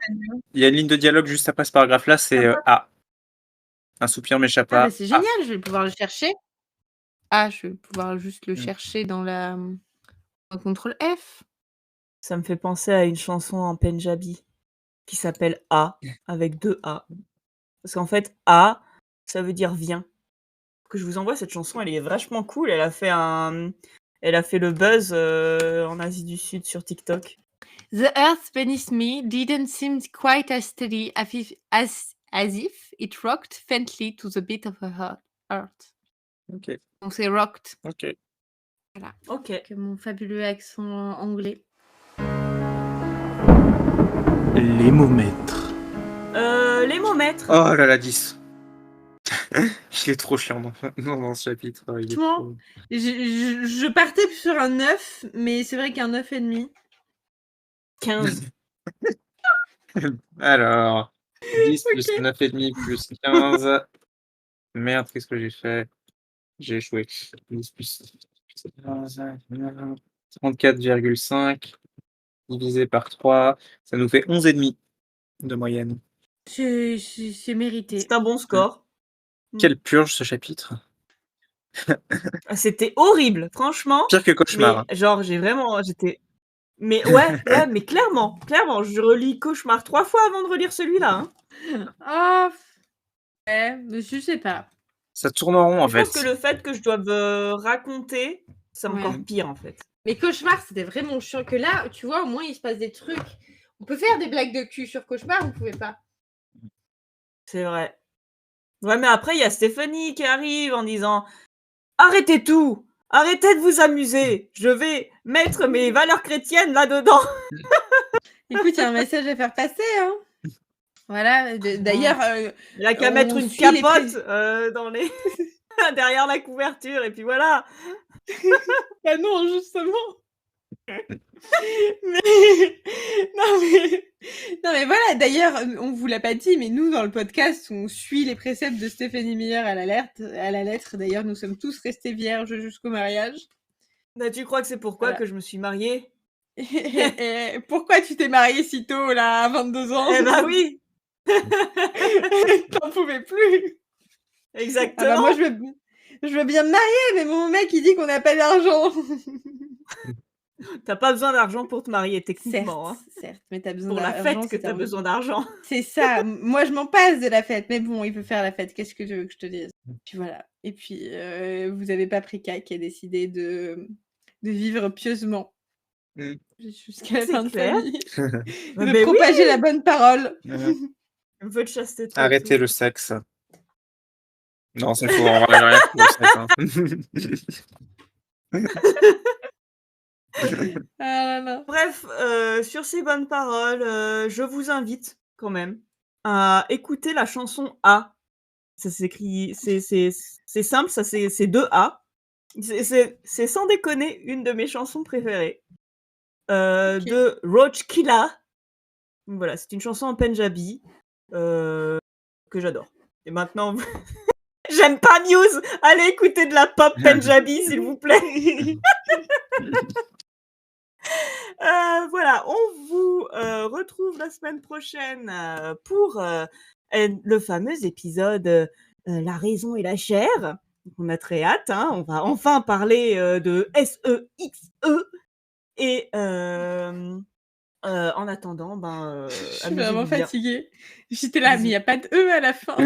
Il y a une ligne de dialogue juste après ce paragraphe-là, c'est A. Un soupir m'échappa. Ah bah c'est génial, je vais pouvoir le chercher. Ah, je vais pouvoir juste le chercher dans CTRL F. Ça me fait penser à une chanson en Pendjabi qui s'appelle A, avec 2 A. Parce qu'en fait, A, ça veut dire viens. Que je vous envoie cette chanson, elle est vachement cool. Elle a fait le buzz en Asie du Sud sur TikTok. The earth beneath me didn't seem quite as steady as if it rocked faintly to the beat of a heart. Ok. Donc c'est rocked. Ok. Voilà. Ok. Avec mon fabuleux accent anglais. Les mots maîtres. Les mots maîtres. Oh là là, 10. Il est trop chiant dans ce chapitre. Il est Franchement, trop- je partais sur un 9, mais c'est vrai qu'un 9,5. 15. Alors, 10 plus Ok. 9,5 plus 15. Merde, qu'est-ce que j'ai fait? J'ai échoué. 10 plus 15, 34,5 divisé par 3, ça nous fait 11,5 de moyenne. C'est mérité. C'est un bon score. Quelle purge ce chapitre. Ah, c'était horrible, franchement. Pire que cauchemar. Mais hein. genre, j'étais. Mais ouais, mais clairement, je relis Cauchemar 3 fois avant de relire celui-là. Hein. Ah, ouais, mais je sais pas. Ça tourne en rond en Je fait. pense que le fait que je doive raconter, c'est encore Ouais. pire en fait. Mais Cauchemar, c'était vraiment chiant. Que là, tu vois, au moins, il se passe des trucs. On peut faire des blagues de cul sur Cauchemar, vous pouvez pas. C'est vrai. Ouais, mais après, il y a Stéphanie qui arrive en disant arrêtez tout, arrêtez de vous amuser, je vais mettre mes valeurs chrétiennes là-dedans. Écoute, il y a un message à faire passer, hein. Voilà, d'ailleurs, Il a qu'à on mettre une suit les capote dans les derrière la couverture et puis voilà. bah non, justement. Non mais voilà, d'ailleurs, on vous l'a pas dit, mais nous, dans le podcast, on suit les préceptes de Stéphanie Meyer à la lettre. D'ailleurs, nous sommes tous restés vierges jusqu'au mariage. Bah, tu crois que c'est pourquoi Voilà. que je me suis mariée? Et pourquoi tu t'es mariée si tôt, là, à 22 ans? Eh bah oui. T'en pouvais plus. Exactement. Ah bah moi, je veux bien me marier, mais mon mec, il dit qu'on n'a pas d'argent. T'as pas besoin d'argent pour te marier techniquement. Certes, mais t'as besoin Pour la d'argent. fête que t'as besoin d'argent. C'est ça. Moi, je m'en passe de la fête, mais bon, il peut faire la fête. Qu'est-ce que tu veux que je te dise? Puis voilà. Et puis, vous avez Paprika qui a décidé de vivre pieusement jusqu'à la C'est fin de sa clair. vie, Mais de oui. propager la bonne parole. Un peu de chasteté. Arrêtez le sexe. Non, c'est faux, on va rien pour le sexe. Ah là là. Bref, sur ces bonnes paroles, je vous invite quand même à écouter la chanson A. Ça s'écrit, c'est simple, ça c'est 2 A. C'est sans déconner une de mes chansons préférées. Ok. De Roachkilla. Voilà, c'est une chanson en Punjabi que j'adore. Et maintenant, j'aime pas News. Allez écouter de la pop Punjabi, s'il vous plaît. Voilà, on vous retrouve la semaine prochaine pour le fameux épisode La raison et la chair. Donc, on a très hâte, hein, on va enfin parler de SEXE. Et en attendant, Je suis amusez-vous vraiment bien. fatiguée. J'étais là, mais il n'y a pas de E à la fin.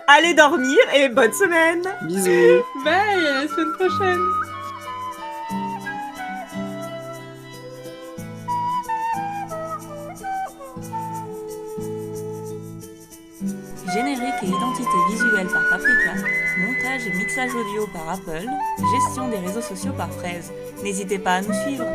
Allez dormir et bonne semaine. Bisous. Bye, à la semaine prochaine. Générique et identité visuelle par Paprika, montage et mixage audio par Apple, gestion des réseaux sociaux par Fraise. N'hésitez pas à nous suivre.